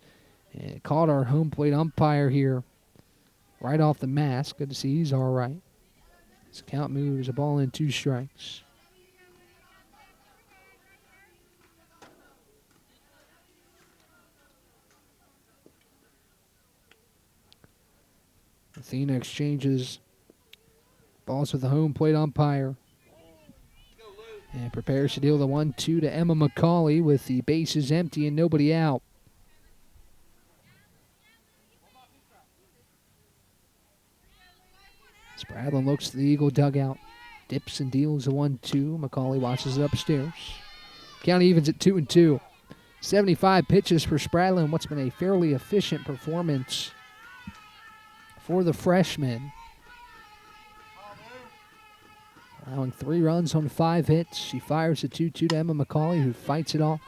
And it caught our home plate umpire here right off the mask. Good to see he's all right. His count moves a ball in 2 strikes. Athena exchanges balls with the home plate umpire and prepares to deal the 1-2 to Emma McCauley with the bases empty and nobody out. Spradlin looks to the Eagle dugout, dips and deals the 1-2. McCauley watches it upstairs. Count evens at 2-2. 75 pitches for Spradlin, what's been a fairly efficient performance for the freshman. Allowing 3 runs on 5 hits. She fires a 2-2 to Emma McCauley, who fights it off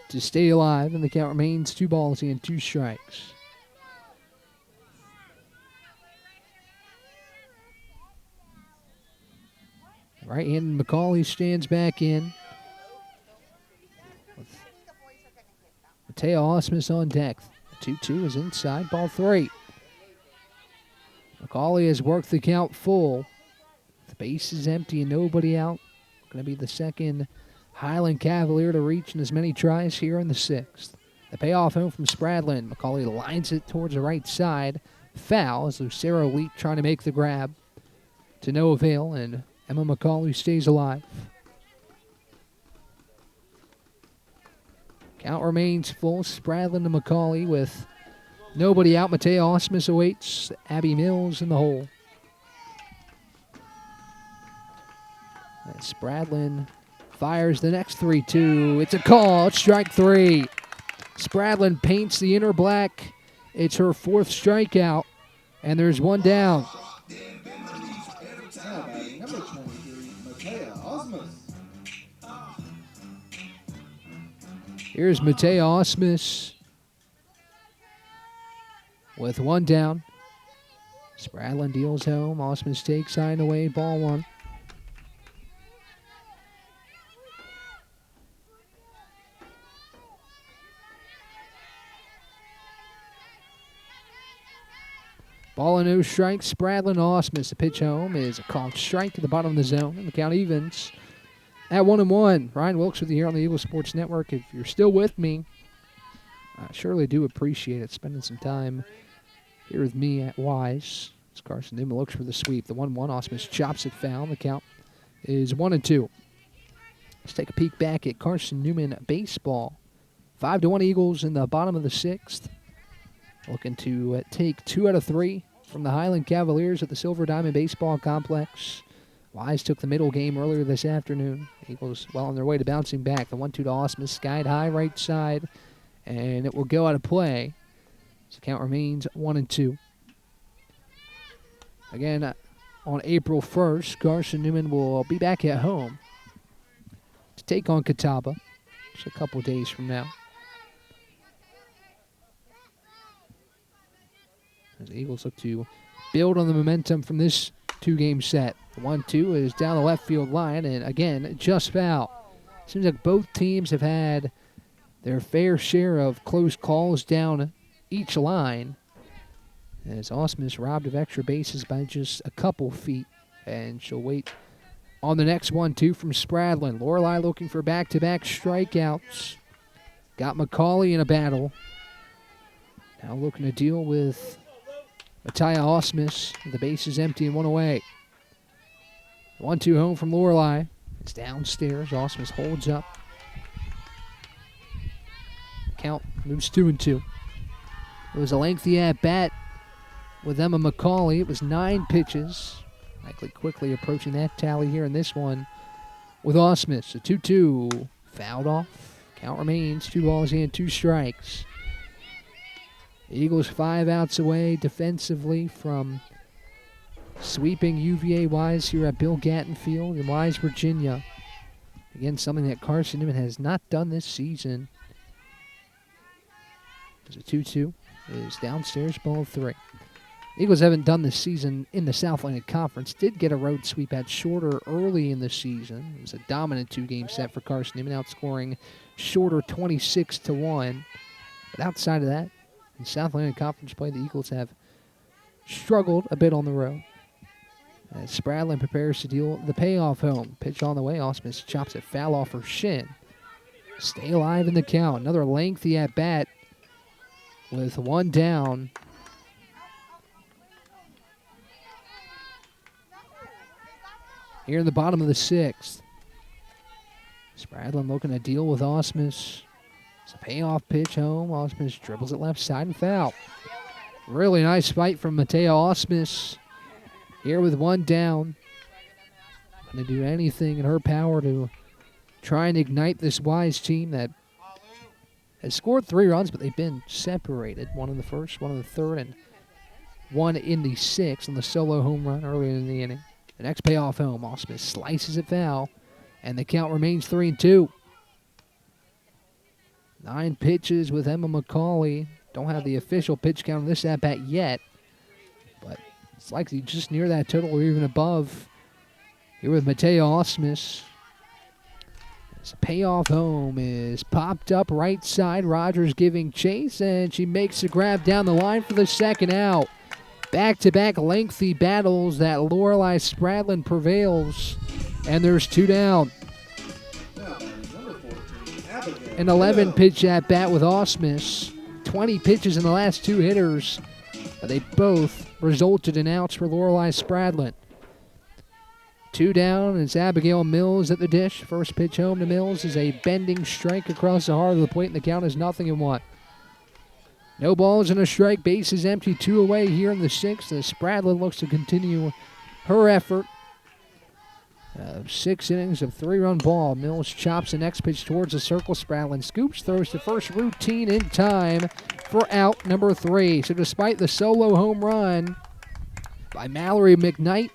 to stay alive, and the count remains 2 balls and 2 strikes. Right-handed McCauley stands back in. Mateo Osmus on deck. 2-2 is inside, ball 3. McCauley has worked the count full. The base is empty and nobody out. Going to be the second Highland Cavalier to reach in as many tries here in the 6th. The payoff home from Spradlin. McCauley lines it towards the right side. Foul as Lucero Leap trying to make the grab. To no avail, and Emma McCauley stays alive. Count remains full. Spradlin to McCauley with nobody out. Mateo Osmus awaits. Abby Mills in the hole. And Spradlin fires the next 3-2. It's a call. It's strike 3. Spradlin paints the inner black. It's her 4th strikeout. And there's 1 down. Here's Mateo Osmus with 1 down. Spradlin deals home. Osmus takes side away. Ball 1. Ball and no strike. Spradlin Osmus. The pitch home is a called strike to the bottom of the zone, and the count evens at 1-1. Ryan Wilkes with you here on the Eagle Sports Network. If you're still with me, I surely do appreciate it, spending some time here with me at Wise. As Carson-Newman looks for the sweep. The 1-1, Osmus chops it foul. The count is 1-2. Let's take a peek back at Carson-Newman baseball. 5-1 Eagles in the bottom of the 6th. Looking to take 2 out of 3 from the Highland Cavaliers at the Silver Diamond Baseball Complex. Wise took the middle game earlier this afternoon. Eagles well on their way to bouncing back. The 1-2 to Osmus, skied high right side, and it will go out of play. So count remains 1-2. Again, on April 1st, Carson-Newman will be back at home to take on Catawba just a couple days from now. As the Eagles look to build on the momentum from this 2-game set. The 1-2 is down the left field line, and again, just foul. Seems like both teams have had their fair share of close calls down each line. As Osmus robbed of extra bases by just a couple feet, and she'll wait on the next 1-2 from Spradlin. Lorelei looking for back-to-back strikeouts. Got McCauley in a battle. Now looking to deal with Mattia Osmus. The base is empty and 1 away. 1-2 home from Lorelei. It's downstairs. Osmus holds up. Count moves 2-2. It was a lengthy at-bat with Emma McCauley. It was 9 pitches. Likely quickly approaching that tally here in this one with Osmus. A 2-2. Fouled off. Count remains 2 balls and 2 strikes. Eagles 5 outs away defensively from sweeping UVA Wise here at Bill Gatton Field in Wise, Virginia. Again, something that Carson-Newman has not done this season. There's a 2-2. It is downstairs, ball 3. Eagles haven't done this season in the South Atlantic Conference. Did get a road sweep at Shorter early in the season. It was a dominant 2-game set for Carson-Newman, outscoring Shorter 26-1. But outside of that, in South Atlantic Conference play, the Eagles have struggled a bit on the road. As Spradlin prepares to deal the payoff home. Pitch on the way. Osmus chops it foul off her shin. Stay alive in the count. Another lengthy at-bat with 1 down. Here in the bottom of the 6th. Spradlin looking to deal with Osmus. It's a payoff pitch home. Osmus dribbles it left side and foul. Really nice fight from Mateo Osmus. Here with 1 down. Going to do anything in her power to try and ignite this Wise team that has scored 3 runs, but they've been separated. 1 in the first, 1 in the third, and 1 in the 6th on the solo home run earlier in the inning. The next payoff home, Osmus slices it foul, and the count remains 3-2. 9 pitches with Emma McCauley. Don't have the official pitch count on this at-bat yet, but it's likely just near that total or even above. Here with Mateo Osmus. This payoff home is popped up right side. Rogers giving chase, and she makes a grab down the line for the second out. Back-to-back lengthy battles that Lorelei Spradlin prevails, and there's 2 down. An 11-pitch at-bat with Osmus. 20 pitches in the last 2 hitters. They both resulted in outs for Lorelei Spradlin. 2 down, it's Abigail Mills at the dish. First pitch home to Mills is a bending strike across the heart of the plate, and the count is 0-1. No balls and a strike, bases empty, 2 away here in the 6th as Spradlin looks to continue her effort. 6 innings of 3-run ball. Mills chops the next pitch towards the circle. Spradlin scoops, throws the first routine in time for out number 3. So despite the solo home run by Mallory McKnight,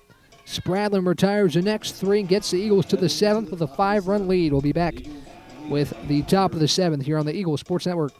Spradlin retires the next 3 and gets the Eagles to the 7th with a 5-run lead. We'll be back with the top of the 7th here on the Eagles Sports Network.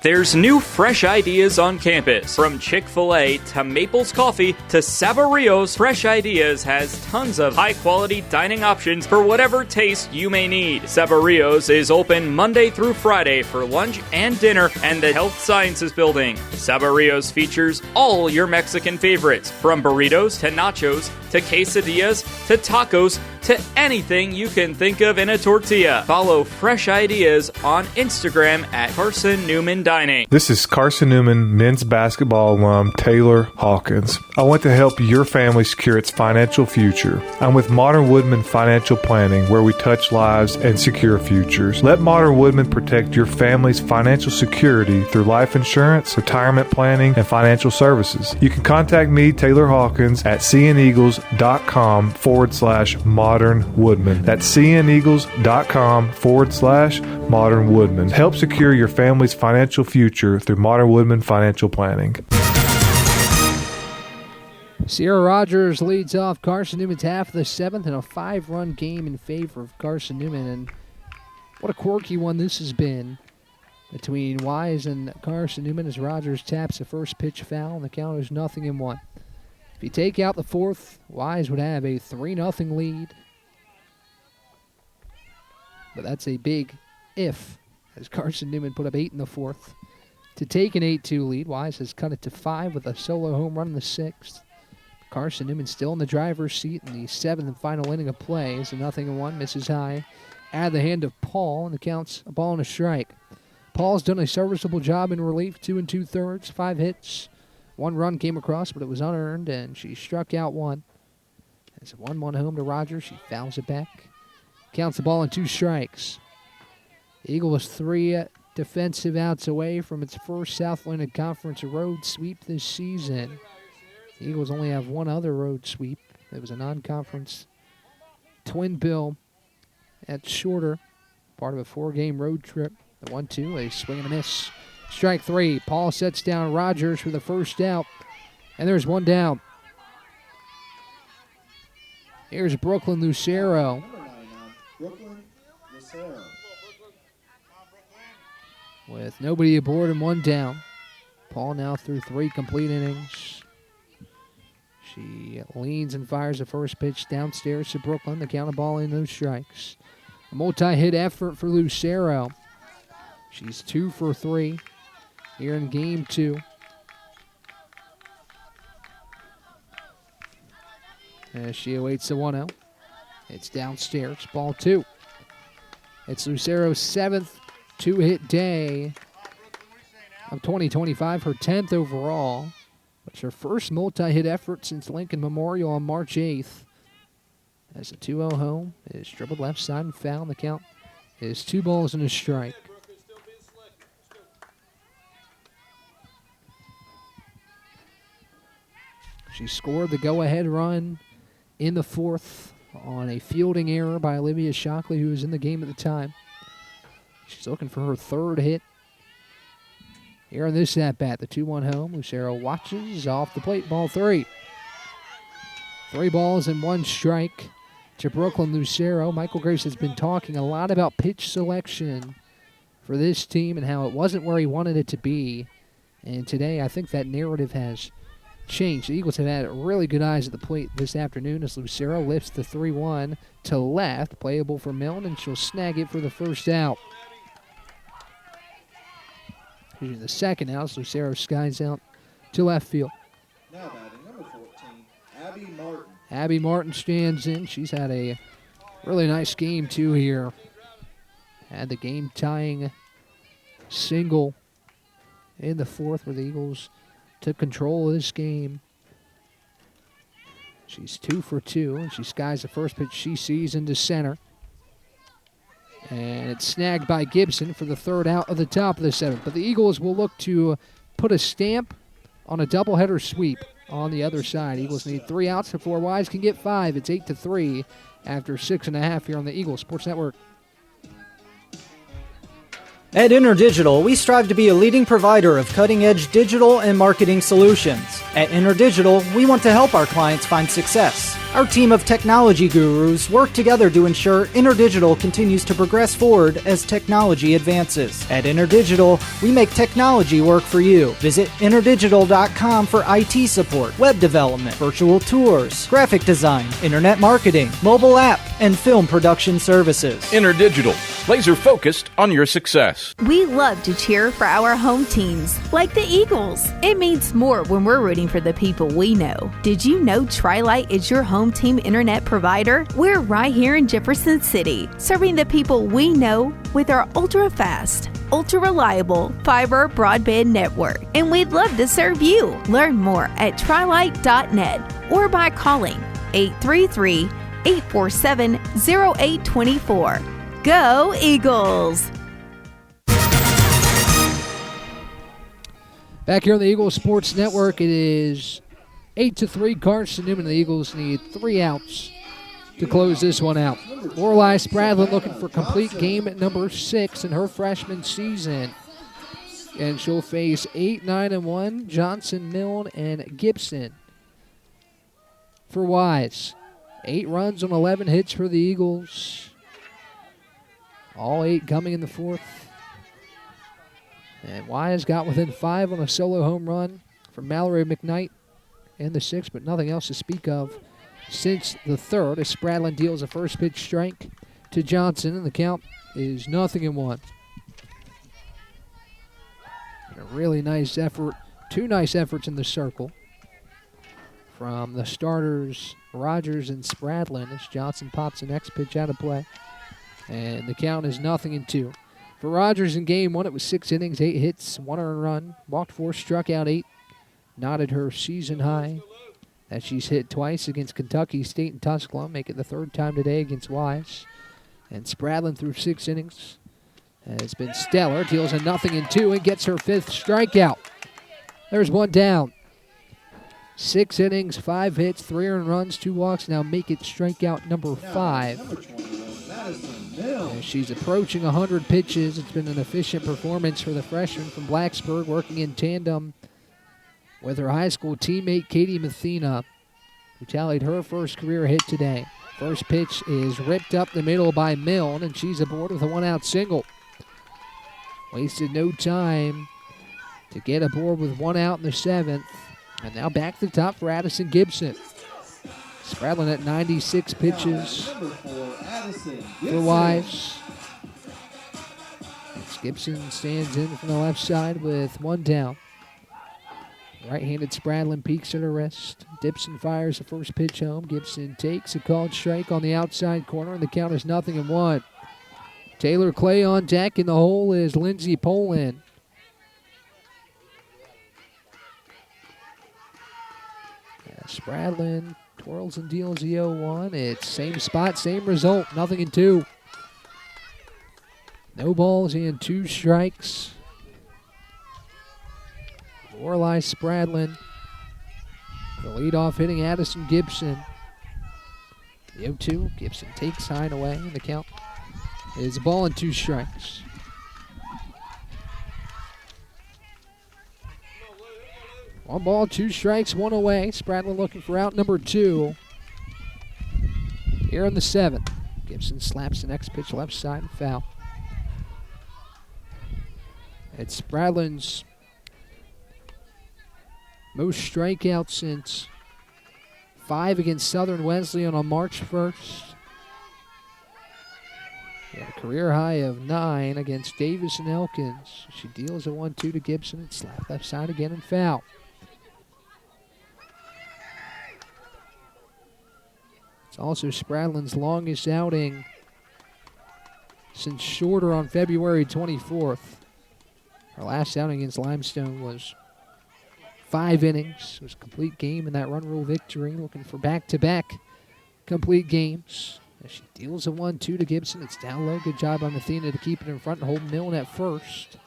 There's new fresh ideas on campus. From Chick-fil-A to Maples Coffee to Saboreo's, Fresh Ideas has tons of high-quality dining options for whatever taste you may need. Saboreo's is open Monday through Friday for lunch and dinner and the Health Sciences Building. Saboreo's features all your Mexican favorites, from burritos to nachos to quesadillas to tacos to anything you can think of in a tortilla. Follow Fresh Ideas on Instagram at Carson-Newman Dining. This is Carson-Newman men's basketball alum Taylor Hawkins. I want to help your family secure its financial future. I'm with Modern Woodman Financial Planning, where we touch lives and secure futures. Let Modern Woodman protect your family's financial security through life insurance, retirement planning, and financial services. You can contact me, Taylor Hawkins, at cneagles.com/Modern Woodman. That's cneagles.com/Modern Woodman. Help secure your family's financial future through Modern Woodman Financial Planning. Sierra Rogers leads off Carson-Newman's half of the 7th in a 5-run game in favor of Carson-Newman. And what a quirky one this has been between Wise and Carson-Newman as Rogers taps the first pitch foul, and the count is 0-1. If you take out the 4th, Wise would have a 3-0 lead. But that's a big if, as Carson-Newman put up 8 in the 4th to take an 8-2 lead. Wise has cut it to 5 with a solo home run in the 6th. Carson-Newman still in the driver's seat in the 7th and final inning of play. It's a 0-1, misses high out of the hand of Paul, and the count's a ball and a strike. Paul's done a serviceable job in relief, 2 2/3, 5 hits. 1 run came across, but it was unearned, and she struck out 1. It's a 1-1 home to Rogers. She fouls it back. Counts the ball in 2 strikes. The Eagles 3 defensive outs away from its first South Atlantic Conference road sweep this season. The Eagles only have one other road sweep. It was a non-conference twin bill at Shorter, part of a 4-game road trip. The 1-2, a swing and a miss. Strike 3. Paul sets down Rogers for the first out, and there's one down. Here's Brooklyn Lucero. Number 9 now, Brooklyn Lucero. With nobody aboard and one down. Paul now through 3 complete innings. She leans and fires the first pitch downstairs to Brooklyn. The count of ball in, no strikes. A multi-hit effort for Lucero. She's 2 for 3 here in game 2. As she awaits the 1-0. It's downstairs, ball 2. It's Lucero's 7th 2-hit day of 2025, her 10th overall. It's her first multi-hit effort since Lincoln Memorial on March 8th. As the 2-0 home is dribbled left side and foul. The count is 2 balls and a strike. She scored the go-ahead run in the 4th on a fielding error by Olivia Shockley, who was in the game at the time. She's looking for her 3rd hit here in this at-bat. The 2-1 home. Lucero watches off the plate. Ball 3. 3 balls and 1 strike to Brooklyn Lucero. Michael Graves has been talking a lot about pitch selection for this team and how it wasn't where he wanted it to be. And today, I think that narrative has changed. The Eagles have had really good eyes at the plate this afternoon as Lucero lifts the 3-1 to left. Playable for Milne, and she'll snag it for the first out. Here's the second out. Lucero skies out to left field. Now batting, number 14, Abby Martin. Abby Martin stands in. She's had a really nice game, too, here. Had the game-tying single in the 4th where the Eagles took control of this game. She's 2 for 2, and she skies the first pitch she sees into center. And it's snagged by Gibson for the 3rd out of the top of the 7th. But the Eagles will look to put a stamp on a doubleheader sweep on the other side. Eagles need 3 outs before Wise can get 5. It's 8-3 after 6.5 here on the Eagles Sports Network. At InterDigital, we strive to be a leading provider of cutting-edge digital and marketing solutions. At InterDigital, we want to help our clients find success. Our team of technology gurus work together to ensure InterDigital continues to progress forward as technology advances. At InterDigital, we make technology work for you. Visit interdigital.com for IT support, web development, virtual tours, graphic design, internet marketing, mobile app, and film production services. InterDigital, laser focused on your success. We love to cheer for our home teams, like the Eagles. It means more when we're rooting for the people we know. Did you know Tri-Lite is your home team internet provider? We're right here in Jefferson City, serving the people we know with our ultra-fast, ultra-reliable fiber broadband network. And we'd love to serve you. Learn more at trilite.net or by calling 833-847-0824. Go Eagles! Back here on the Eagles Sports Network, it is 8-3 Carson-Newman. The Eagles need 3 outs to close this one out. Lorelei Spradlin looking for complete game at number 6 in her freshman season. And she'll face 8-9-1 Johnson, Milne, and Gibson. For Wise, 8 runs on 11 hits for the Eagles. All 8 coming in the 4th. And Wise got within 5 on a solo home run from Mallory McKnight in the 6th, but nothing else to speak of since the 3rd as Spradlin deals a first pitch strike to Johnson, and the count is 0-1. A really nice effort, 2 nice efforts in the circle from the starters Rogers and Spradlin as Johnson pops the next pitch out of play. And the count is 0-2. For Rogers in game 1, it was 6 innings, 8 hits, 1 earned run, walked 4, struck out 8, knotted her season high that she's hit twice against Kentucky State and Tusculum, make it the third time today against Wise. And Spradlin through 6 innings has been stellar. Deals a 0-2 and gets her 5th strikeout. There's one down. 6 innings, 5 hits, 3 earned runs, 2 walks. Now make it strikeout number 5. Number 21, Madison Mills. As she's approaching 100 pitches. It's been an efficient performance for the freshman from Blacksburg, working in tandem with her high school teammate Katie Mathena, who tallied her first career hit today. First pitch is ripped up the middle by Milne, and she's aboard with a 1-out single. Wasted no time to get aboard with 1 out in the 7th. And now back to the top for Addison Gibson. Spradlin at 96 pitches for Wise. Gibson stands in from the left side with 1 down. Right-handed Spradlin peeks at her wrist. Dips and fires the first pitch home. Gibson takes a called strike on the outside corner, and the count is 0-1. Taylor Clay on deck. In the hole is Lindsey Poland. Spradlin twirls and deals the 0-1. It's same spot, same result, 0-2. No balls and 2 strikes. Lorelei Spradlin. The leadoff hitting Addison Gibson. The 0-2. Gibson takes high and away, and the count is a ball and 2 strikes. One ball, 2 strikes, 1 away. Spradlin looking for out number 2. Here in the 7th. Gibson slaps the next pitch left side and foul. It's Spradlin's most strikeouts since 5 against Southern Wesleyan on March 1st. A career high of 9 against Davis and Elkins. She deals a 1-2 to Gibson and slap left side again and foul. It's also Spradlin's longest outing since Shorter on February 24th. Her last outing against Limestone was 5 innings. It was a complete game in that run rule victory. Looking for back-to-back complete games. As she deals a 1-2 to Gibson. It's down low. Good job by Mathena to keep it in front and hold Milne at first.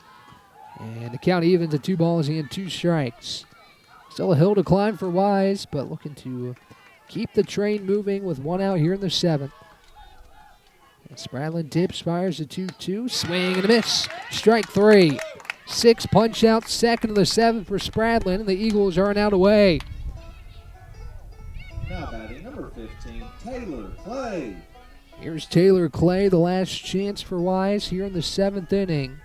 And the count evens at 2 balls and 2 strikes. Still a hill to climb for Wise, but looking to keep the train moving with 1 out here in the 7th. And Spradlin dips, fires a 2-2. Swing and a miss. Strike 3. 6 punch outs, 2nd of the 7th for Spradlin, and the Eagles are an out away. Now batting number 15, Taylor Clay. Here's Taylor Clay, the last chance for Wise here in the 7th inning.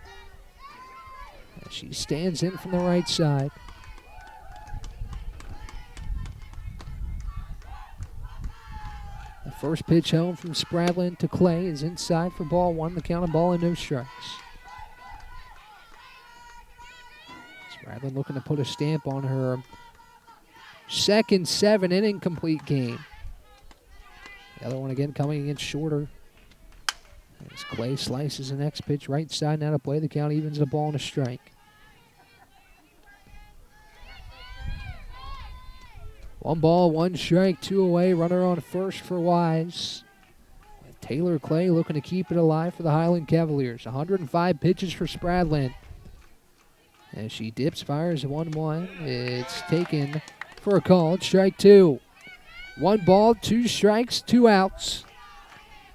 As she stands in from the right side. The first pitch home from Spradlin to Clay is inside for ball 1. The count of ball and no strikes. Spradlin looking to put a stamp on her second 7-inning complete game. The other one again coming against Shorter. As Clay slices the next pitch right side, now to play. The count evens a ball and a strike. 1 ball, 1 strike, 2 away. Runner on first for Wise. With Taylor Clay looking to keep it alive for the Highland Cavaliers. 105 pitches for Spradlin. As she dips, fires a 1-1. It's taken for a call. It's strike 2. 1 ball, 2 strikes, 2 outs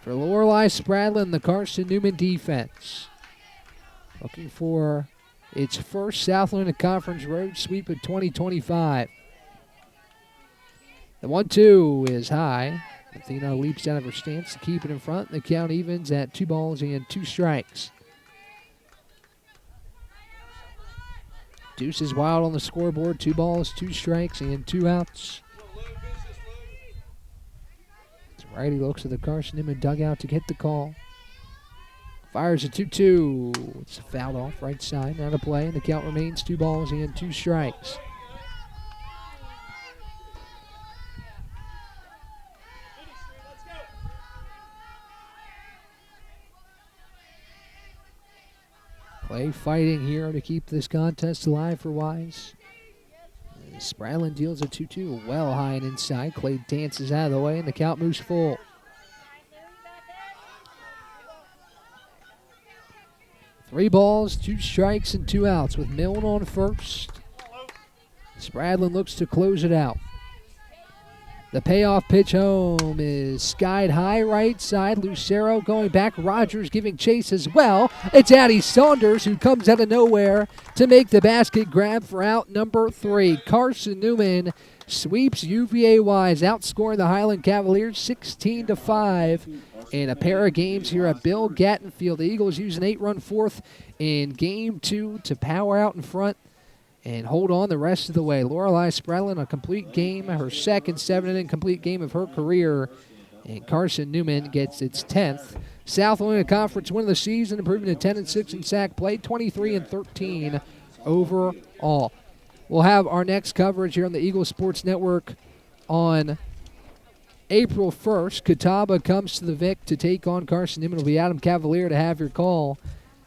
for Lorelei Spradlin, the Carson-Newman defense. Looking for its first Southland Conference road sweep of 2025. The 1-2 is high. Athena leaps out of her stance to keep it in front. The count evens at 2 balls and 2 strikes. Deuce is wild on the scoreboard. 2 balls, 2 strikes, and 2 outs. Righty looks at the Carson-Newman dugout to get the call. Fires a 2-2. It's fouled off right side. Now to play, and the count remains 2 balls and 2 strikes. Clay fighting here to keep this contest alive for Wise. Spradlin deals a 2-2 well high and inside. Clay dances out of the way, and the count moves full. Three balls, 2 strikes, and 2 outs with Milne on first. Spradlin looks to close it out. The payoff pitch home is skied high right side. Lucero going back. Rogers giving chase as well. It's Addie Saunders who comes out of nowhere to make the basket grab for out number 3. Carson-Newman sweeps UVA Wise, outscoring the Highland Cavaliers 16-5 in a pair of games here at Bill Gatton Field. The Eagles use an 8-run fourth in Game 2 to power out in front and hold on the rest of the way. Lorelei Spradlin, a complete game, her second 7-inning complete game of her career. And Carson-Newman gets its 10th. South winning a conference win of the season, improving to 10-6 in sack play, 23-13 overall. We'll have our next coverage here on the Eagle Sports Network on April 1st. Catawba comes to the Vic to take on Carson-Newman. It'll be Adam Cavalier to have your call.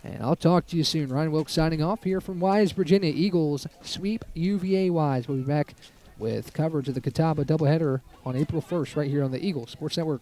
And I'll talk to you soon. Ryan Wilkes signing off here from Wise, Virginia. Eagles sweep UVA Wise. We'll be back with coverage of the Catawba doubleheader on April 1st right here on the Eagle Sports Network.